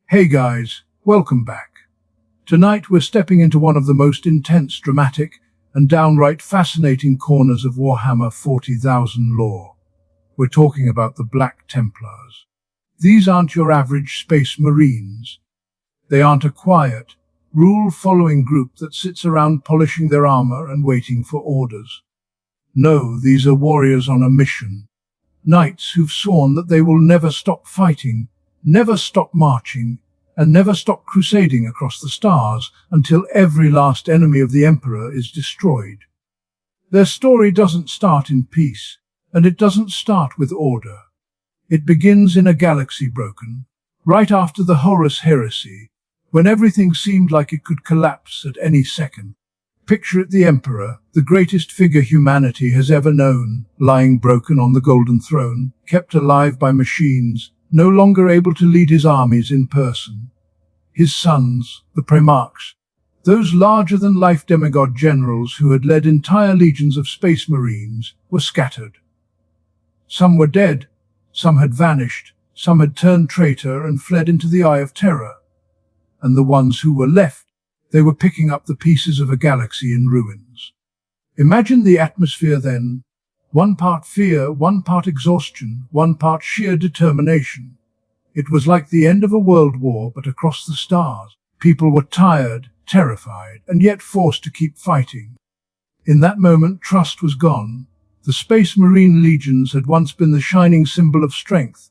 Hey guys, welcome back. Tonight we're stepping into one of the most intense, dramatic, and downright fascinating corners of Warhammer 40,000 lore. We're talking about the Black Templars. These aren't your average space marines. They aren't a quiet, rule-following group that sits around polishing their armor and waiting for orders. No, these are warriors on a mission. Knights who've sworn that they will never stop fighting, never stop marching, and never stop crusading across the stars until every last enemy of the Emperor is destroyed. Their story doesn't start in peace, and it doesn't start with order. It begins in a galaxy broken, right after the Horus Heresy, when everything seemed like it could collapse at any second. Picture it, the Emperor, the greatest figure humanity has ever known, lying broken on the Golden Throne, kept alive by machines, no longer able to lead his armies in person. His sons, the Primarchs, those larger-than-life demigod generals who had led entire legions of space marines, were scattered. Some were dead, some had vanished, some had turned traitor and fled into the Eye of Terror. And the ones who were left, they were picking up the pieces of a galaxy in ruins. Imagine the atmosphere then. One part fear, one part exhaustion, one part sheer determination. It was like the end of a world war, but across the stars. People were tired, terrified, and yet forced to keep fighting. In that moment, trust was gone. The Space Marine legions had once been the shining symbol of strength.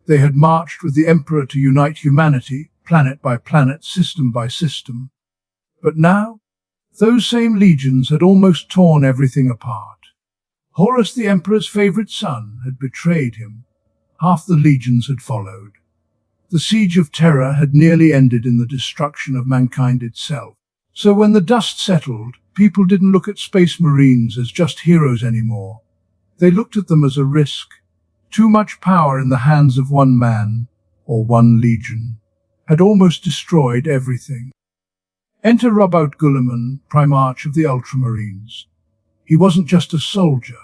They had marched with the Emperor to unite humanity, planet by planet, system by system. But now, those same legions had almost torn everything apart. Horus, the Emperor's favorite son, had betrayed him. Half the legions had followed. The Siege of Terra had nearly ended in the destruction of mankind itself. So when the dust settled, people didn't look at Space Marines as just heroes anymore. They looked at them as a risk. Too much power in the hands of one man, or one legion, had almost destroyed everything. Enter Guilliman, Primarch of the Ultramarines. He wasn't just a soldier.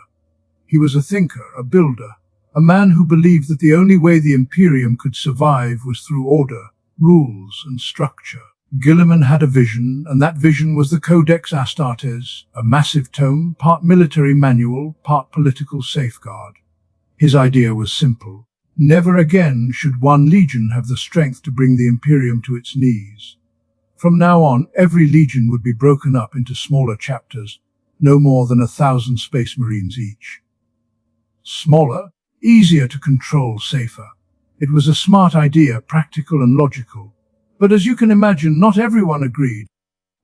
He was a thinker, a builder, a man who believed that the only way the Imperium could survive was through order, rules, and structure. Guilliman had a vision, and that vision was the Codex Astartes, a massive tome, part military manual, part political safeguard. His idea was simple. Never again should one legion have the strength to bring the Imperium to its knees. From now on, every legion would be broken up into smaller chapters, no more than 1,000 Space Marines each. Smaller, easier to control, safer. It was a smart idea, practical and logical. But as you can imagine, not everyone agreed.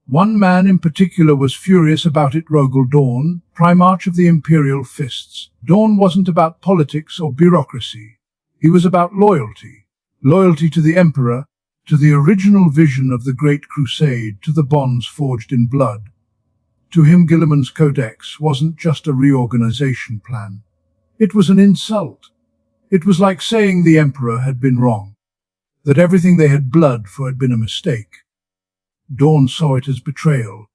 One man in particular was furious about it, Rogal Dorn, Primarch of the Imperial Fists. Dorn wasn't about politics or bureaucracy. He was about loyalty. Loyalty to the Emperor, to the original vision of the Great Crusade, to the bonds forged in blood. To him, Guilliman's Codex wasn't just a reorganization plan. It was an insult. It was like saying the Emperor had been wrong, that everything they had bled for had been a mistake. Dorn saw it as betrayal.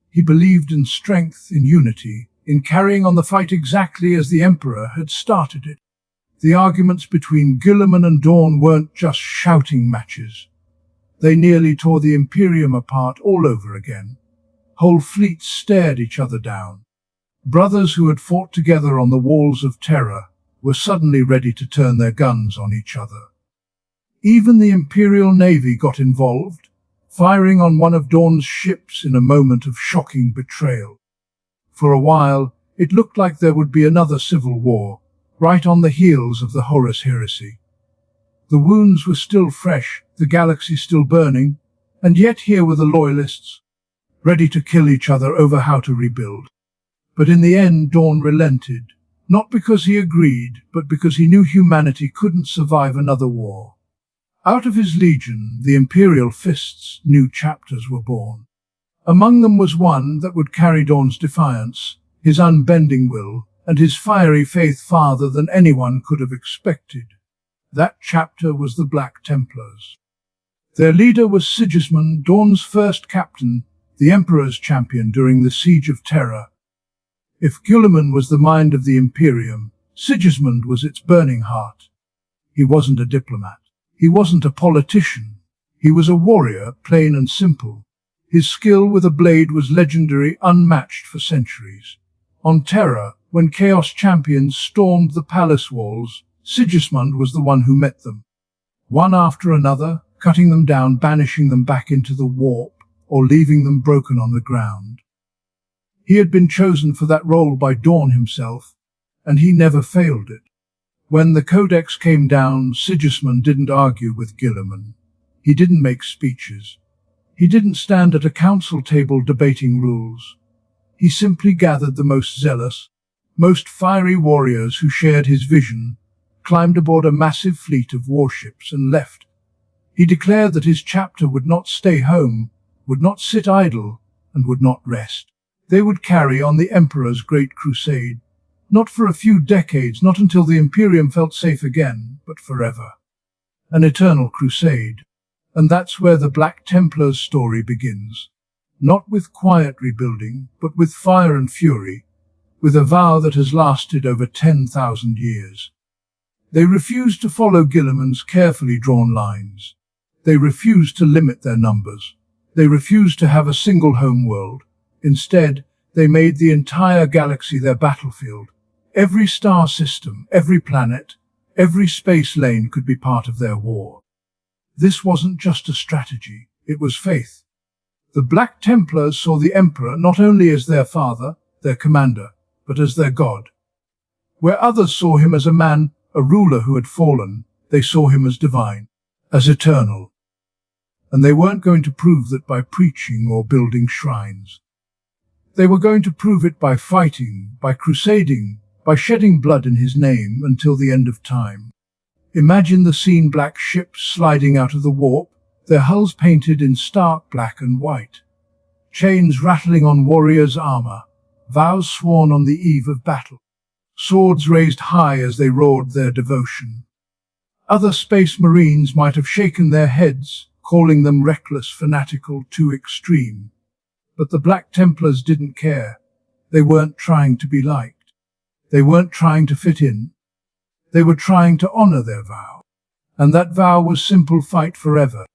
He believed in strength, in unity, in carrying on the fight exactly as the Emperor had started it. The arguments between Guilliman and Dorn weren't just shouting matches. They nearly tore the Imperium apart all over again. Whole fleets stared each other down. Brothers who had fought together on the walls of Terra were suddenly ready to turn their guns on each other. Even the Imperial Navy got involved, firing on one of Dorn's ships in a moment of shocking betrayal. For a while, it looked like there would be another civil war, right on the heels of the Horus Heresy. The wounds were still fresh, the galaxy still burning, and yet here were the loyalists, ready to kill each other over how to rebuild. But in the end, Dorn relented, not because he agreed, but because he knew humanity couldn't survive another war. Out of his legion, the Imperial Fists, new chapters were born. Among them was one that would carry Dorn's defiance, his unbending will, and his fiery faith farther than anyone could have expected. That chapter was the Black Templars. Their leader was Sigismund, Dorn's first captain, the Emperor's champion during the Siege of Terra. If Guilliman was the mind of the Imperium, Sigismund was its burning heart. He wasn't a diplomat. He wasn't a politician. He was a warrior, plain and simple. His skill with a blade was legendary, unmatched for centuries. On Terra, when Chaos champions stormed the palace walls, Sigismund was the one who met them. One after another, cutting them down, banishing them back into the warp, or leaving them broken on the ground. He had been chosen for that role by Dorn himself, and he never failed it. When the Codex came down, Sigismund didn't argue with Guilliman. He didn't make speeches. He didn't stand at a council table debating rules. He simply gathered the most zealous, most fiery warriors who shared his vision, climbed aboard a massive fleet of warships and left. He declared that his chapter would not stay home, would not sit idle, and would not rest. They would carry on the Emperor's great crusade, not for a few decades, not until the Imperium felt safe again, but forever. An eternal crusade. And that's where the Black Templars' story begins. Not with quiet rebuilding, but with fire and fury, with a vow that has lasted over 10,000 years. They refused to follow Guilliman's carefully drawn lines. They refused to limit their numbers. They refused to have a single homeworld. Instead, they made the entire galaxy their battlefield. Every star system, every planet, every space lane could be part of their war. This wasn't just a strategy, it was faith. The Black Templars saw the Emperor not only as their father, their commander, but as their god. Where others saw him as a man, a ruler who had fallen, they saw him as divine, as eternal. And they weren't going to prove that by preaching or building shrines. They were going to prove it by fighting, by crusading, by shedding blood in his name until the end of time. Imagine the scene: black ships sliding out of the warp, their hulls painted in stark black and white. Chains rattling on warriors' armor, vows sworn on the eve of battle. Swords raised high as they roared their devotion. Other space marines might have shaken their heads, calling them reckless, fanatical, too extreme. But the Black Templars didn't care. They weren't trying to be liked. They weren't trying to fit in. They were trying to honor their vow. And that vow was simple: fight forever.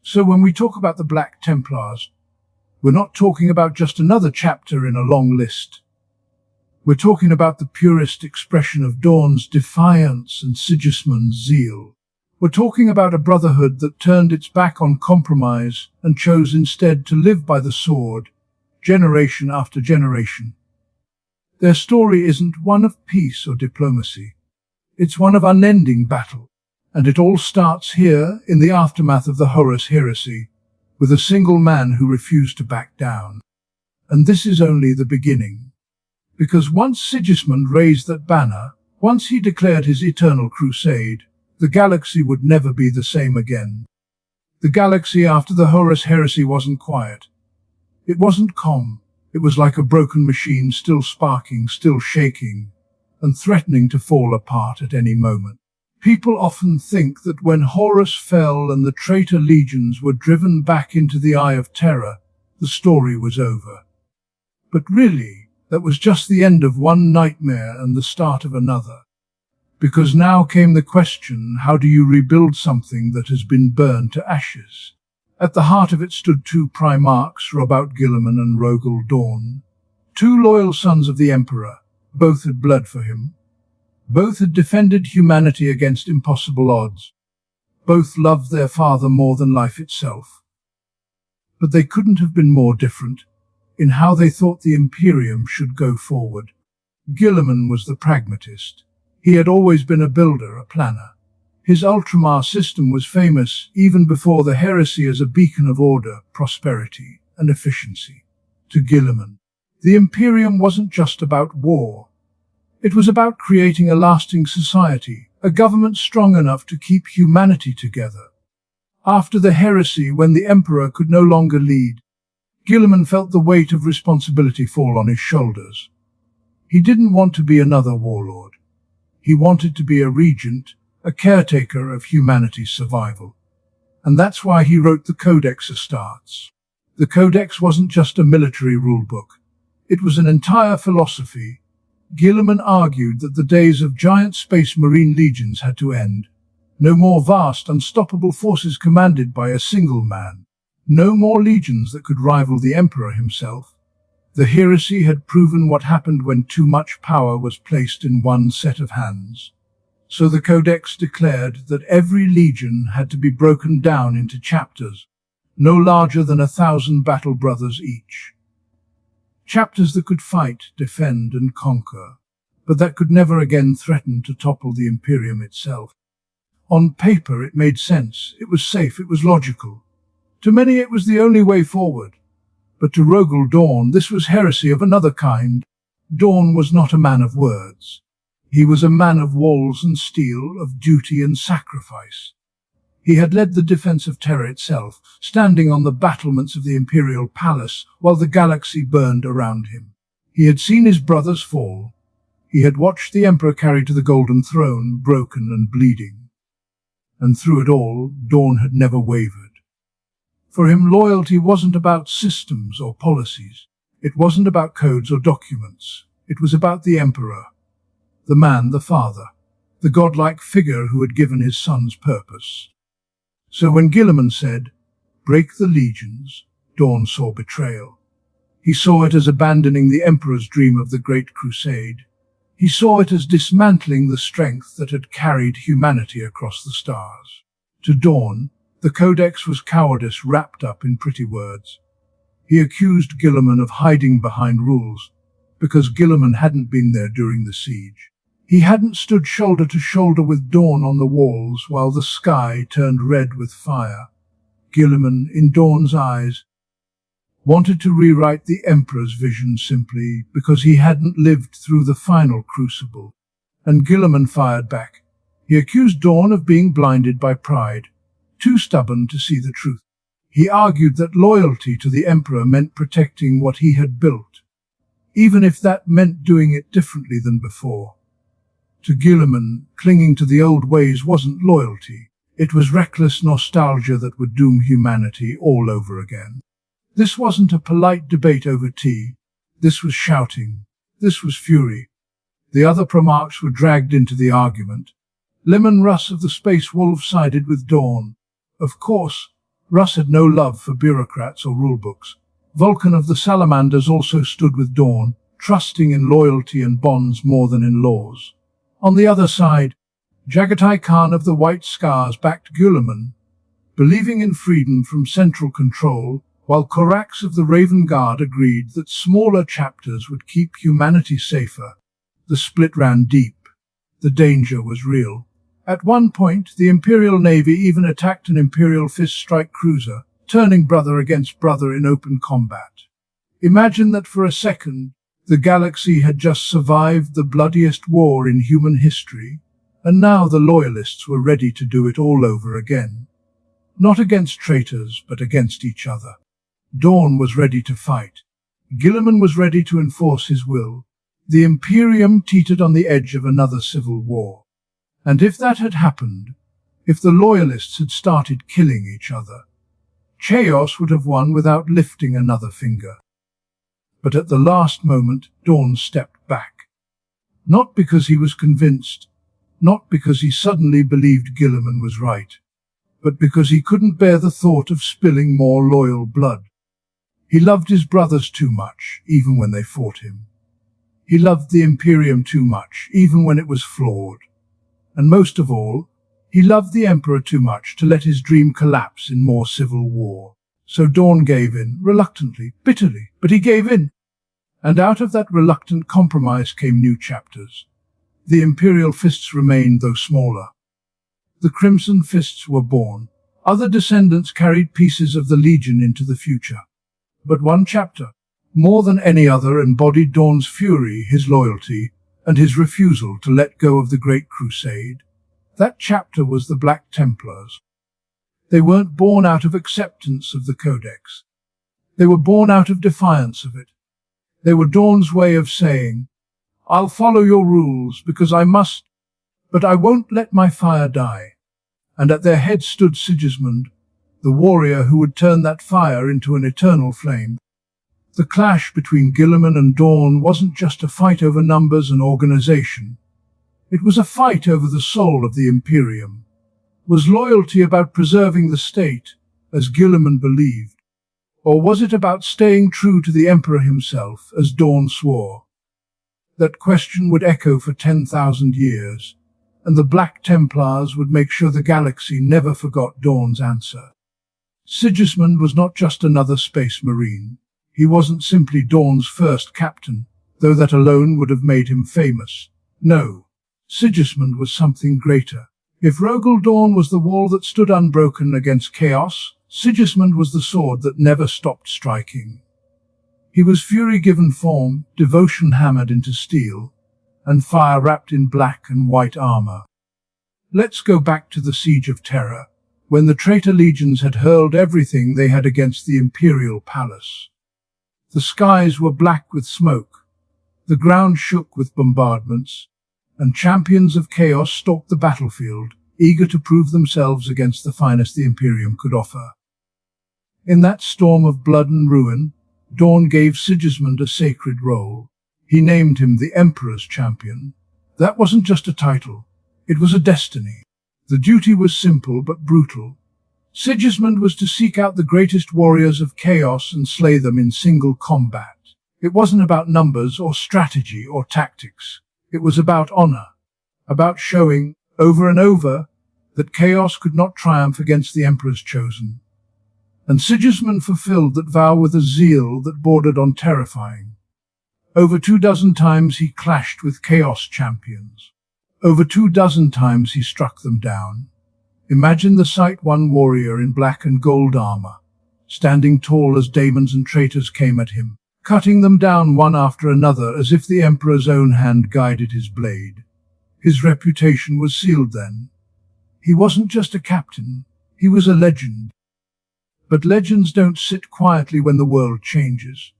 So when we talk about the Black Templars, we're not talking about just another chapter in a long list. We're talking about the purest expression of Dorn's defiance and Sigismund's zeal. We're talking about a brotherhood that turned its back on compromise and chose instead to live by the sword, generation after generation. Their story isn't one of peace or diplomacy. It's one of unending battle. And it all starts here, in the aftermath of the Horus Heresy, with a single man who refused to back down. And this is only the beginning. Because once Sigismund raised that banner, once he declared his Eternal Crusade, the galaxy would never be the same again. The galaxy after the Horus Heresy wasn't quiet. It wasn't calm. It was like a broken machine, still sparking, still shaking, and threatening to fall apart at any moment. People often think that when Horus fell and the traitor legions were driven back into the Eye of Terror, the story was over. But really, that was just the end of one nightmare and the start of another. Because now came the question: how do you rebuild something that has been burned to ashes? At the heart of it stood two primarchs, Guilliman and Rogal Dorn, two loyal sons of the Emperor. Both had bled for him. Both had defended humanity against impossible odds. Both loved their father more than life itself. But they couldn't have been more different in how they thought the Imperium should go forward. Guilliman was the pragmatist. He had always been a builder, a planner. His Ultramar system was famous even before the heresy as a beacon of order, prosperity, and efficiency. To Guilliman, the Imperium wasn't just about war. It was about creating a lasting society, a government strong enough to keep humanity together. After the heresy, when the Emperor could no longer lead, Guilliman felt the weight of responsibility fall on his shoulders. He didn't want to be another warlord. He wanted to be a regent, a caretaker of humanity's survival. And that's why he wrote the Codex Astartes. The Codex wasn't just a military rulebook. It was an entire philosophy. Guilliman argued that the days of giant space marine legions had to end. No more vast, unstoppable forces commanded by a single man. No more legions that could rival the Emperor himself. The heresy had proven what happened when too much power was placed in one set of hands. So the Codex declared that every legion had to be broken down into chapters, no larger than 1,000 battle brothers each. Chapters that could fight, defend, and conquer, but that could never again threaten to topple the Imperium itself. On paper it made sense, it was safe, it was logical. To many it was the only way forward. But to Rogal Dorn this was heresy of another kind. Dorn was not a man of words. He was a man of walls and steel, of duty and sacrifice. He had led the defense of Terra itself, standing on the battlements of the Imperial Palace while the galaxy burned around him. He had seen his brothers fall. He had watched the Emperor carried to the Golden Throne, broken and bleeding. And through it all, Dorn had never wavered. For him, loyalty wasn't about systems or policies. It wasn't about codes or documents. It was about the Emperor, the man, the father, the godlike figure who had given his sons purpose. So when Guilliman said, "Break the legions," Dorn saw betrayal. He saw it as abandoning the Emperor's dream of the Great Crusade. He saw it as dismantling the strength that had carried humanity across the stars. To Dorn, the Codex was cowardice wrapped up in pretty words. He accused Guilliman of hiding behind rules, because Guilliman hadn't been there during the siege. He hadn't stood shoulder to shoulder with Dorn on the walls while the sky turned red with fire. Guilliman, in Dorn's eyes, wanted to rewrite the Emperor's vision simply because he hadn't lived through the final crucible. And Guilliman fired back. He accused Dorn of being blinded by pride, too stubborn to see the truth. He argued that loyalty to the Emperor meant protecting what he had built, even if that meant doing it differently than before. To Guilliman, clinging to the old ways wasn't loyalty. It was reckless nostalgia that would doom humanity all over again. This wasn't a polite debate over tea. This was shouting. This was fury. The other Primarchs were dragged into the argument. Lemon Russ of the Space Wolves sided with Dorn. Of course, Russ had no love for bureaucrats or rulebooks. Vulcan of the Salamanders also stood with Dorn, trusting in loyalty and bonds more than in laws. On the other side, Jagatai Khan of the White Scars backed Guilliman, believing in freedom from central control, while Corax of the Raven Guard agreed that smaller chapters would keep humanity safer. The split ran deep. The danger was real. At one point, the Imperial Navy even attacked an Imperial Fist Strike cruiser, turning brother against brother in open combat. Imagine that for a second, the galaxy had just survived the bloodiest war in human history, and now the Loyalists were ready to do it all over again. Not against traitors, but against each other. Dorn was ready to fight. Guilliman was ready to enforce his will. The Imperium teetered on the edge of another civil war. And if that had happened, if the Loyalists had started killing each other, Chaos would have won without lifting another finger. But at the last moment, Dorn stepped back. Not because he was convinced, not because he suddenly believed Guilliman was right, but because he couldn't bear the thought of spilling more loyal blood. He loved his brothers too much, even when they fought him. He loved the Imperium too much, even when it was flawed. And most of all, he loved the Emperor too much to let his dream collapse in more civil war. So Dorn gave in, reluctantly, bitterly, but he gave in. And out of that reluctant compromise came new chapters. The Imperial Fists remained, though smaller. The Crimson Fists were born. Other descendants carried pieces of the Legion into the future. But one chapter, more than any other, embodied Dorn's fury, his loyalty, and his refusal to let go of the Great Crusade. That chapter was the Black Templars. They weren't born out of acceptance of the Codex. They were born out of defiance of it. They were Dorn's way of saying, "I'll follow your rules because I must, but I won't let my fire die." And at their head stood Sigismund, the warrior who would turn that fire into an eternal flame. The clash between Guilliman and Dorn wasn't just a fight over numbers and organization. It was a fight over the soul of the Imperium. Was loyalty about preserving the state, as Guilliman believed? Or was it about staying true to the Emperor himself, as Dorn swore? That question would echo for 10,000 years, and the Black Templars would make sure the galaxy never forgot Dorn's answer. Sigismund was not just another space marine. He wasn't simply Dorn's first captain, though that alone would have made him famous. No, Sigismund was something greater. If Rogal Dorn was the wall that stood unbroken against chaos, Sigismund was the sword that never stopped striking. He was fury given form, devotion hammered into steel, and fire wrapped in black and white armor. Let's go back to the Siege of Terra, when the traitor legions had hurled everything they had against the imperial palace. The skies were black with smoke, the ground shook with bombardments, and champions of chaos stalked the battlefield, eager to prove themselves against the finest the Imperium could offer. In that storm of blood and ruin, Dorn gave Sigismund a sacred role. He named him the Emperor's Champion. That wasn't just a title, it was a destiny. The duty was simple but brutal. Sigismund was to seek out the greatest warriors of chaos and slay them in single combat. It wasn't about numbers or strategy or tactics. It was about honor, about showing, over and over, that chaos could not triumph against the Emperor's chosen. And Sigismund fulfilled that vow with a zeal that bordered on terrifying. Over 24 times he clashed with chaos champions. Over 24 times he struck them down. Imagine the sight: one warrior in black and gold armor, standing tall as daemons and traitors came at him, cutting them down one after another as if the Emperor's own hand guided his blade. His reputation was sealed then. He wasn't just a captain, he was a legend. But legends don't sit quietly when the world changes.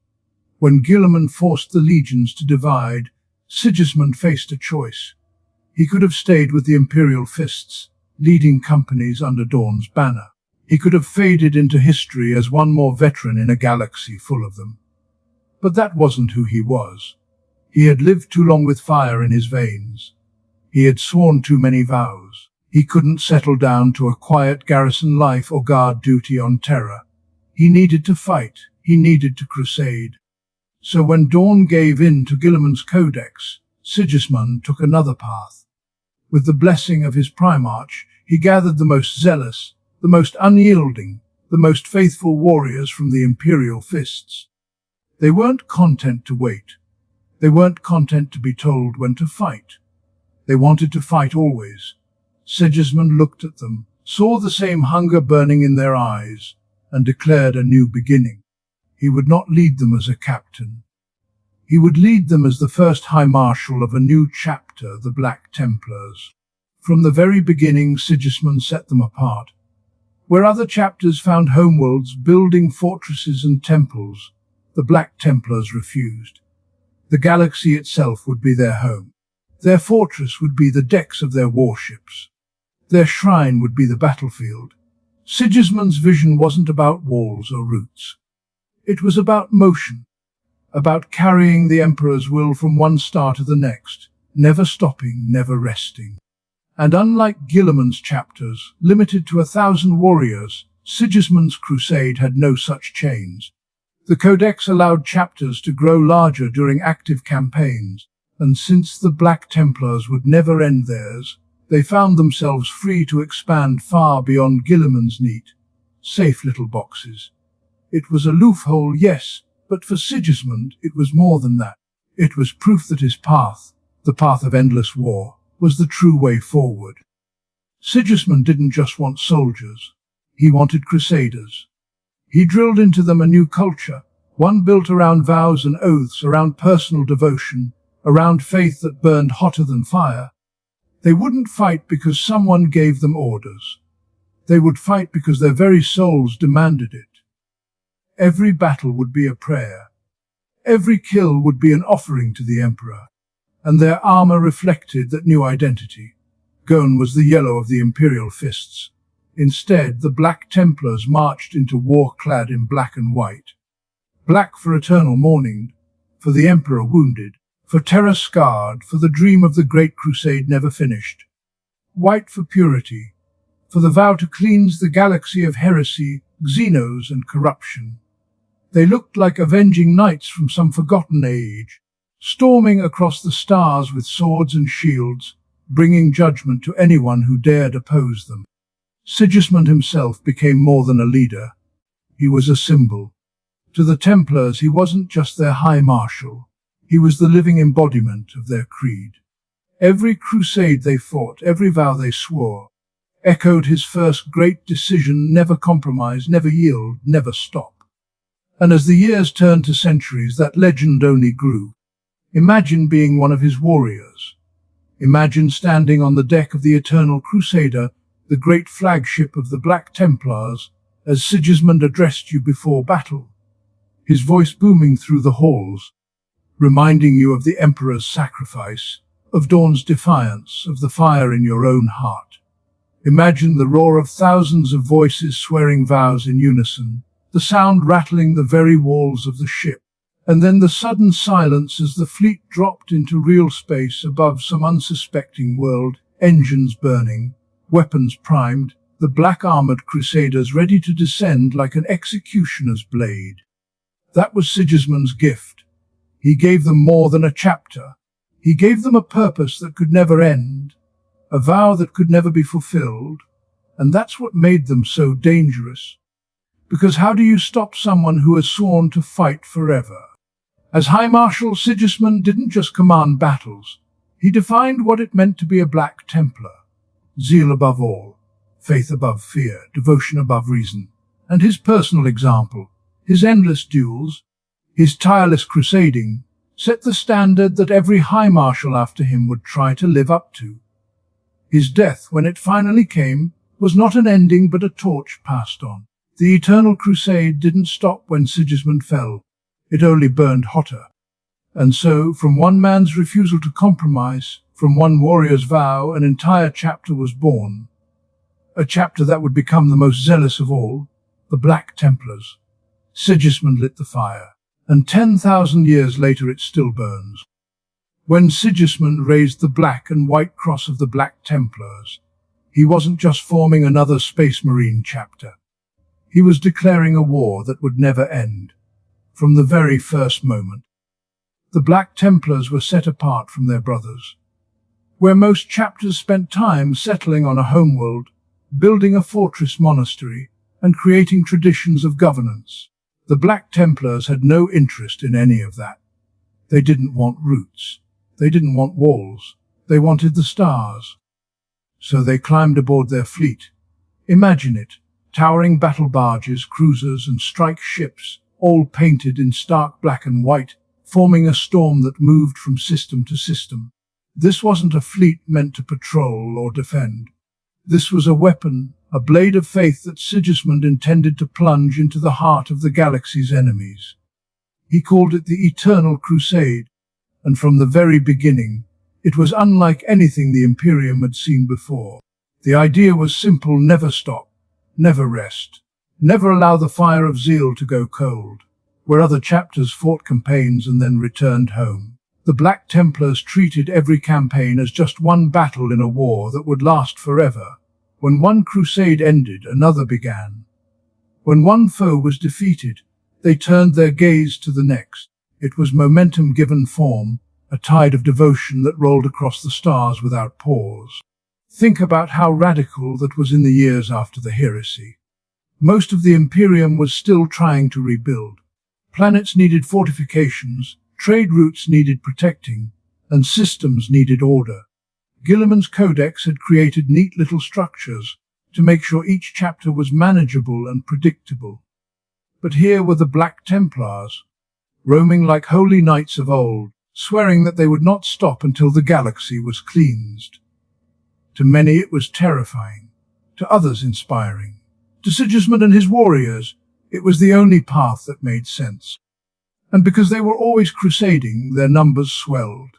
When Guilliman forced the legions to divide, Sigismund faced a choice. He could have stayed with the Imperial Fists, leading companies under Dorn's banner. He could have faded into history as one more veteran in a galaxy full of them. But that wasn't who he was. He had lived too long with fire in his veins. He had sworn too many vows. He couldn't settle down to a quiet garrison life or guard duty on Terra. He needed to fight. He needed to crusade. So when Dorn gave in to Guilliman's Codex, Sigismund took another path. With the blessing of his Primarch, he gathered the most zealous, the most unyielding, the most faithful warriors from the Imperial Fists. They weren't content to wait. They weren't content to be told when to fight. They wanted to fight always. Sigismund looked at them, saw the same hunger burning in their eyes, and declared a new beginning. He would not lead them as a captain. He would lead them as the first High Marshal of a new chapter, the Black Templars. From the very beginning, Sigismund set them apart. Where other chapters found homeworlds, building fortresses and temples, the Black Templars refused. The galaxy itself would be their home. Their fortress would be the decks of their warships. Their shrine would be the battlefield. Sigismund's vision wasn't about walls or routes. It was about motion, about carrying the Emperor's will from one star to the next, never stopping, never resting. And unlike Guilliman's chapters, limited to 1,000 warriors, Sigismund's crusade had no such chains. The Codex allowed chapters to grow larger during active campaigns, and since the Black Templars would never end theirs, they found themselves free to expand far beyond Guilliman's neat, safe little boxes. It was a loophole, yes, but for Sigismund it was more than that. It was proof that his path, the path of endless war, was the true way forward. Sigismund didn't just want soldiers. He wanted crusaders. He drilled into them a new culture, one built around vows and oaths, around personal devotion, around faith that burned hotter than fire. They wouldn't fight because someone gave them orders. They would fight because their very souls demanded it. Every battle would be a prayer. Every kill would be an offering to the Emperor. And their armor reflected that new identity. Gone was the yellow of the Imperial Fists. Instead, the Black Templars marched into war clad in black and white. Black for eternal mourning, for the Emperor wounded, for Terra scarred, for the dream of the Great Crusade never finished. White for purity, for the vow to cleanse the galaxy of heresy, xenos, and corruption. They looked like avenging knights from some forgotten age, storming across the stars with swords and shields, bringing judgment to anyone who dared oppose them. Sigismund himself became more than a leader. He was a symbol. To the Templars, he wasn't just their High Marshal. He was the living embodiment of their creed. Every crusade they fought, every vow they swore, echoed his first great decision: never compromise, never yield, never stop. And as the years turned to centuries, that legend only grew. Imagine being one of his warriors. Imagine standing on the deck of the Eternal Crusader, the great flagship of the Black Templars, as Sigismund addressed you before battle, his voice booming through the halls, reminding you of the Emperor's sacrifice, of Dorn's defiance, of the fire in your own heart. Imagine the roar of thousands of voices swearing vows in unison, the sound rattling the very walls of the ship, and then the sudden silence as the fleet dropped into real space above some unsuspecting world, engines burning, weapons primed, the black-armored crusaders ready to descend like an executioner's blade. That was Sigismund's gift. He gave them more than a chapter. He gave them a purpose that could never end, a vow that could never be fulfilled, and that's what made them so dangerous. Because how do you stop someone who has sworn to fight forever? As High Marshal, Sigismund didn't just command battles. He defined what it meant to be a Black Templar. Zeal above all, faith above fear, devotion above reason. And his personal example, his endless duels, his tireless crusading, set the standard that every High Marshal after him would try to live up to. His death, when it finally came, was not an ending but a torch passed on. The Eternal Crusade didn't stop when Sigismund fell. It only burned hotter. And so, from one man's refusal to compromise, from one warrior's vow, an entire chapter was born. A chapter that would become the most zealous of all, the Black Templars. Sigismund lit the fire, and 10,000 years later it still burns. When Sigismund raised the black and white cross of the Black Templars, he wasn't just forming another Space Marine chapter. He was declaring a war that would never end. From the very first moment, the Black Templars were set apart from their brothers. Where most chapters spent time settling on a homeworld, building a fortress monastery, and creating traditions of governance, the Black Templars had no interest in any of that. They didn't want roots. They didn't want walls. They wanted the stars. So they climbed aboard their fleet. Imagine it. Towering battle barges, cruisers, and strike ships, all painted in stark black and white, forming a storm that moved from system to system. This wasn't a fleet meant to patrol or defend. This was a weapon, a blade of faith that Sigismund intended to plunge into the heart of the galaxy's enemies. He called it the Eternal Crusade, and from the very beginning, it was unlike anything the Imperium had seen before. The idea was simple: never stop. Never rest. Never allow the fire of zeal to go cold. Where other chapters fought campaigns and then returned home, the Black Templars treated every campaign as just one battle in a war that would last forever. When one crusade ended, another began. When one foe was defeated, they turned their gaze to the next. It was momentum given form, a tide of devotion that rolled across the stars without pause. Think about how radical that was in the years after the heresy. Most of the Imperium was still trying to rebuild. Planets needed fortifications, trade routes needed protecting, and systems needed order. Guilliman's Codex had created neat little structures to make sure each chapter was manageable and predictable. But here were the Black Templars, roaming like holy knights of old, swearing that they would not stop until the galaxy was cleansed. To many it was terrifying, to others inspiring. To Sigismund and his warriors, it was the only path that made sense. And because they were always crusading, their numbers swelled.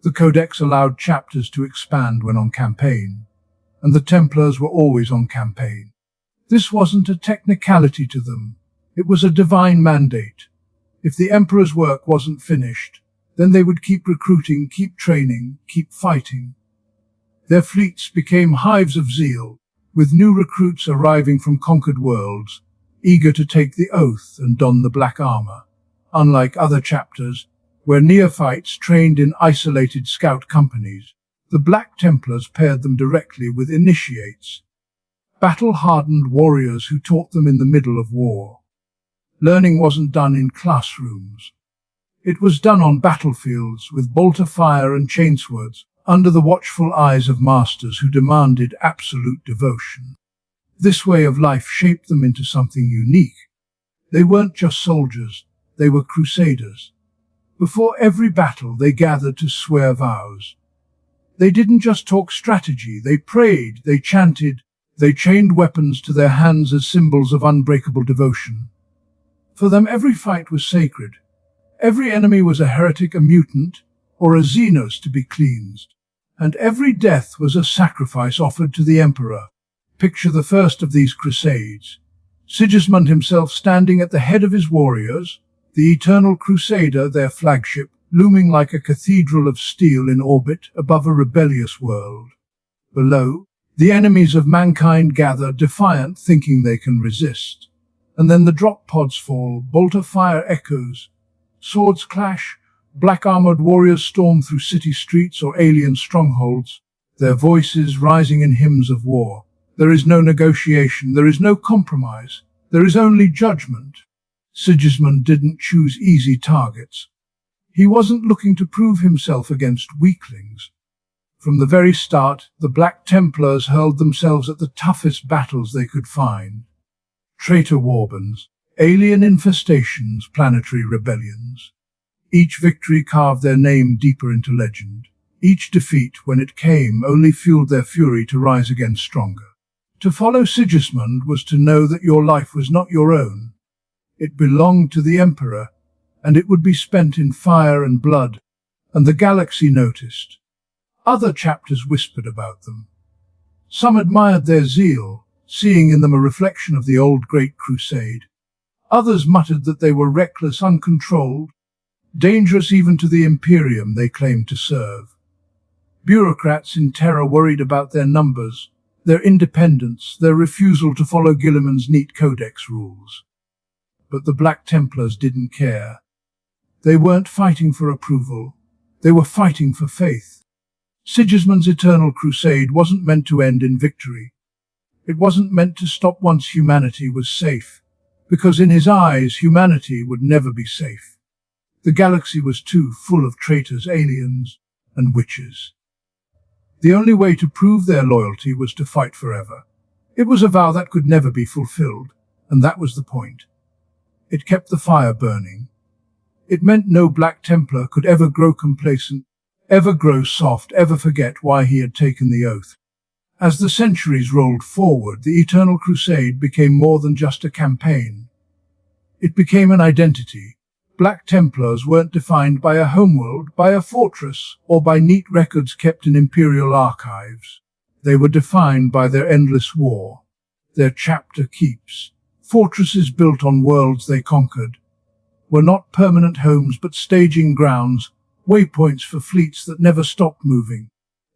The Codex allowed chapters to expand when on campaign, and the Templars were always on campaign. This wasn't a technicality to them. It was a divine mandate. If the Emperor's work wasn't finished, then they would keep recruiting, keep training, keep fighting. Their fleets became hives of zeal, with new recruits arriving from conquered worlds, eager to take the oath and don the black armor. Unlike other chapters, where neophytes trained in isolated scout companies, the Black Templars paired them directly with initiates, battle-hardened warriors who taught them in the middle of war. Learning wasn't done in classrooms. It was done on battlefields with bolter fire and chainswords, under the watchful eyes of masters who demanded absolute devotion. This way of life shaped them into something unique. They weren't just soldiers, they were crusaders. Before every battle they gathered to swear vows. They didn't just talk strategy, they prayed, they chanted, they chained weapons to their hands as symbols of unbreakable devotion. For them every fight was sacred. Every enemy was a heretic, a mutant, or a xenos to be cleansed. And every death was a sacrifice offered to the emperor. Picture the first of these crusades. Sigismund himself standing at the head of his warriors, the Eternal Crusader, their flagship, looming like a cathedral of steel in orbit above a rebellious world. Below, the enemies of mankind gather, defiant, thinking they can resist. And then the drop pods fall, bolter fire echoes, swords clash, black-armored warriors storm through city streets or alien strongholds, their voices rising in hymns of war. There is no negotiation, there is no compromise, there is only judgment. Sigismund didn't choose easy targets. He wasn't looking to prove himself against weaklings. From the very start, the Black Templars hurled themselves at the toughest battles they could find. Traitor warbands, alien infestations, planetary rebellions. Each victory carved their name deeper into legend. Each defeat, when it came, only fueled their fury to rise again stronger. To follow Sigismund was to know that your life was not your own. It belonged to the Emperor, and it would be spent in fire and blood, and the galaxy noticed. Other chapters whispered about them. Some admired their zeal, seeing in them a reflection of the old Great Crusade. Others muttered that they were reckless, uncontrolled, dangerous even to the Imperium they claimed to serve. Bureaucrats in Terra worried about their numbers, their independence, their refusal to follow Guilliman's neat Codex rules. But the Black Templars didn't care. They weren't fighting for approval. They were fighting for faith. Sigismund's Eternal Crusade wasn't meant to end in victory. It wasn't meant to stop once humanity was safe, because in his eyes humanity would never be safe. The galaxy was too full of traitors, aliens, and witches. The only way to prove their loyalty was to fight forever. It was a vow that could never be fulfilled, and that was the point. It kept the fire burning. It meant no Black Templar could ever grow complacent, ever grow soft, ever forget why he had taken the oath. As the centuries rolled forward, the Eternal Crusade became more than just a campaign. It became an identity. Black Templars weren't defined by a homeworld, by a fortress, or by neat records kept in imperial archives. They were defined by their endless war, their chapter keeps. Fortresses built on worlds they conquered were not permanent homes but staging grounds, waypoints for fleets that never stopped moving.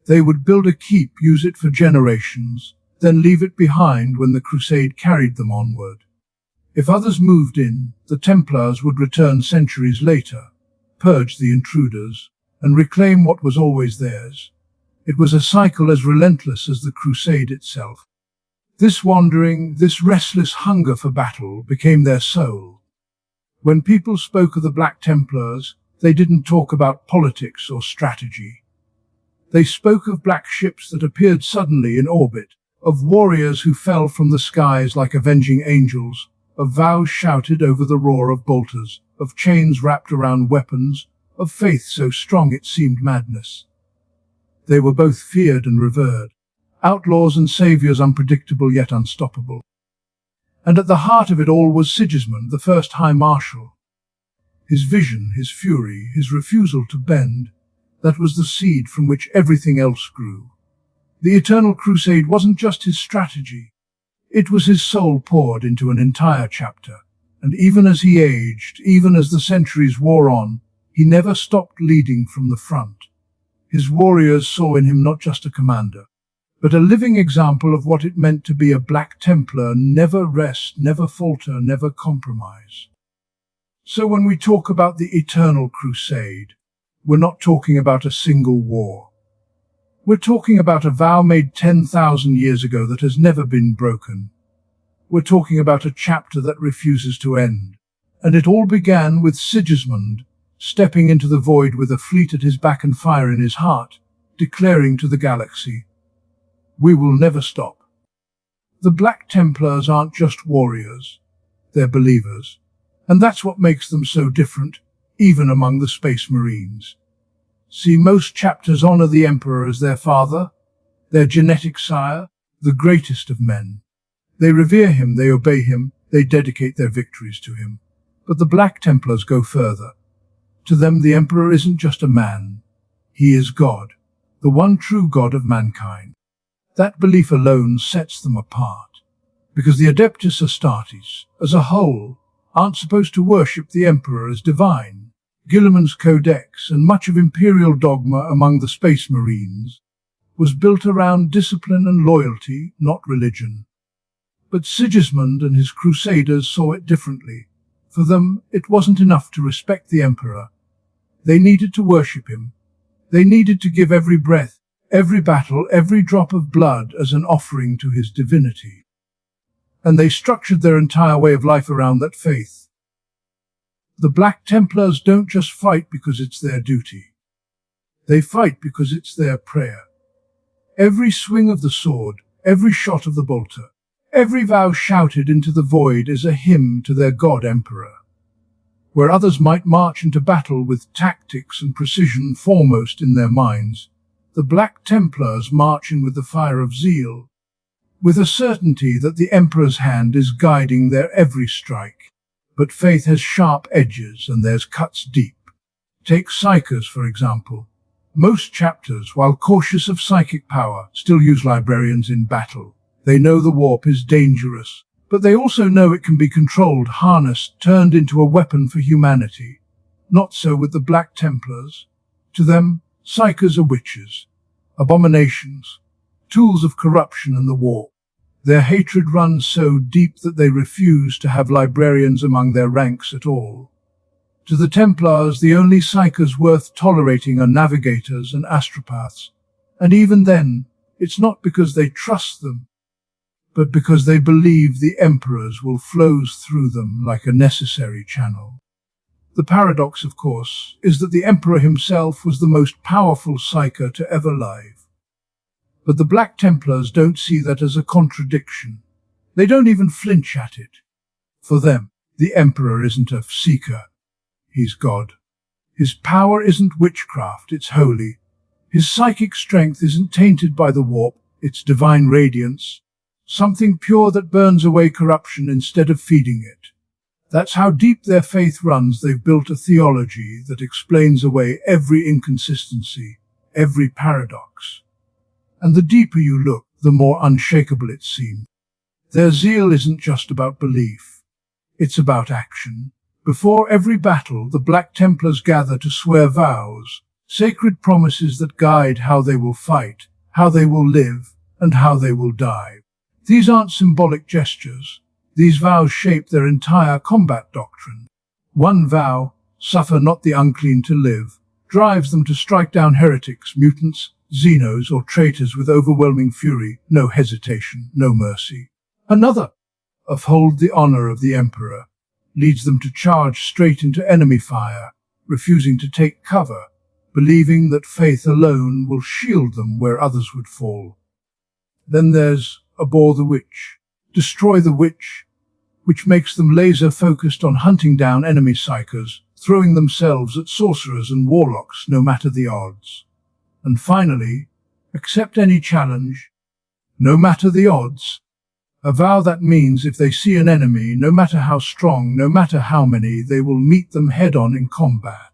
They would build a keep, use it for generations, then leave it behind when the crusade carried them onward. If others moved in, the Templars would return centuries later, purge the intruders, and reclaim what was always theirs. It was a cycle as relentless as the crusade itself. This wandering, this restless hunger for battle became their soul. When people spoke of the Black Templars, they didn't talk about politics or strategy. They spoke of black ships that appeared suddenly in orbit, of warriors who fell from the skies like avenging angels, of vows shouted over the roar of bolters, of chains wrapped around weapons, of faith so strong it seemed madness. They were both feared and revered, outlaws and saviors, unpredictable yet unstoppable. And at the heart of it all was Sigismund, the first High Marshal. His vision, his fury, his refusal to bend, that was the seed from which everything else grew. The Eternal Crusade wasn't just his strategy. It was his soul poured into an entire chapter. And even as he aged, even as the centuries wore on, he never stopped leading from the front. His warriors saw in him not just a commander, but a living example of what it meant to be a Black Templar: never rest, never falter, never compromise. So when we talk about the Eternal Crusade, we're not talking about a single war. We're talking about a vow made 10,000 years ago that has never been broken. We're talking about a chapter that refuses to end. And it all began with Sigismund stepping into the void with a fleet at his back and fire in his heart, declaring to the galaxy, "We will never stop." The Black Templars aren't just warriors, they're believers. And that's what makes them so different, even among the Space Marines. See, most chapters honor the Emperor as their father, their genetic sire, the greatest of men. They revere him, they obey him, they dedicate their victories to him. But the Black Templars go further. To them, the Emperor isn't just a man. He is God, the one true God of mankind. That belief alone sets them apart, because the Adeptus Astartes, as a whole, aren't supposed to worship the Emperor as divine. Guilliman's Codex and much of imperial dogma among the Space Marines was built around discipline and loyalty, not religion. But Sigismund and his crusaders saw it differently. For them, it wasn't enough to respect the Emperor. They needed to worship him. They needed to give every breath, every battle, every drop of blood as an offering to his divinity. And they structured their entire way of life around that faith. The Black Templars don't just fight because it's their duty. They fight because it's their prayer. Every swing of the sword, every shot of the bolter, every vow shouted into the void is a hymn to their God Emperor. Where others might march into battle with tactics and precision foremost in their minds, the Black Templars march in with the fire of zeal, with a certainty that the Emperor's hand is guiding their every strike. But faith has sharp edges and there's cuts deep. Take Psychers, for example. Most chapters, while cautious of psychic power, still use librarians in battle. They know the warp is dangerous, but they also know it can be controlled, harnessed, turned into a weapon for humanity. Not so with the Black Templars. To them, Psychers are witches, abominations, tools of corruption and the warp. Their hatred runs so deep that they refuse to have librarians among their ranks at all. To the Templars, the only Psychers worth tolerating are navigators and astropaths. And even then, it's not because they trust them, but because they believe the Emperor's will flows through them like a necessary channel. The paradox, of course, is that the Emperor himself was the most powerful Psyker to ever live. But the Black Templars don't see that as a contradiction. They don't even flinch at it. For them, the Emperor isn't a seeker. He's God. His power isn't witchcraft, it's holy. His psychic strength isn't tainted by the warp, it's divine radiance. Something pure that burns away corruption instead of feeding it. That's how deep their faith runs. They've built a theology that explains away every inconsistency, every paradox. And the deeper you look, the more unshakable it seems. Their zeal isn't just about belief. It's about action. Before every battle, the Black Templars gather to swear vows, sacred promises that guide how they will fight, how they will live, and how they will die. These aren't symbolic gestures. These vows shape their entire combat doctrine. One vow, suffer not the unclean to live, drives them to strike down heretics, mutants, xenos, or traitors with overwhelming fury, no hesitation, no mercy. Another, uphold the honor of the Emperor, leads them to charge straight into enemy fire, refusing to take cover, believing that faith alone will shield them where others would fall. Then there's abhor the witch, destroy the witch, which makes them laser-focused on hunting down enemy Psychers, throwing themselves at sorcerers and warlocks no matter the odds. And finally, accept any challenge, no matter the odds. A vow that means if they see an enemy, no matter how strong, no matter how many, they will meet them head-on in combat.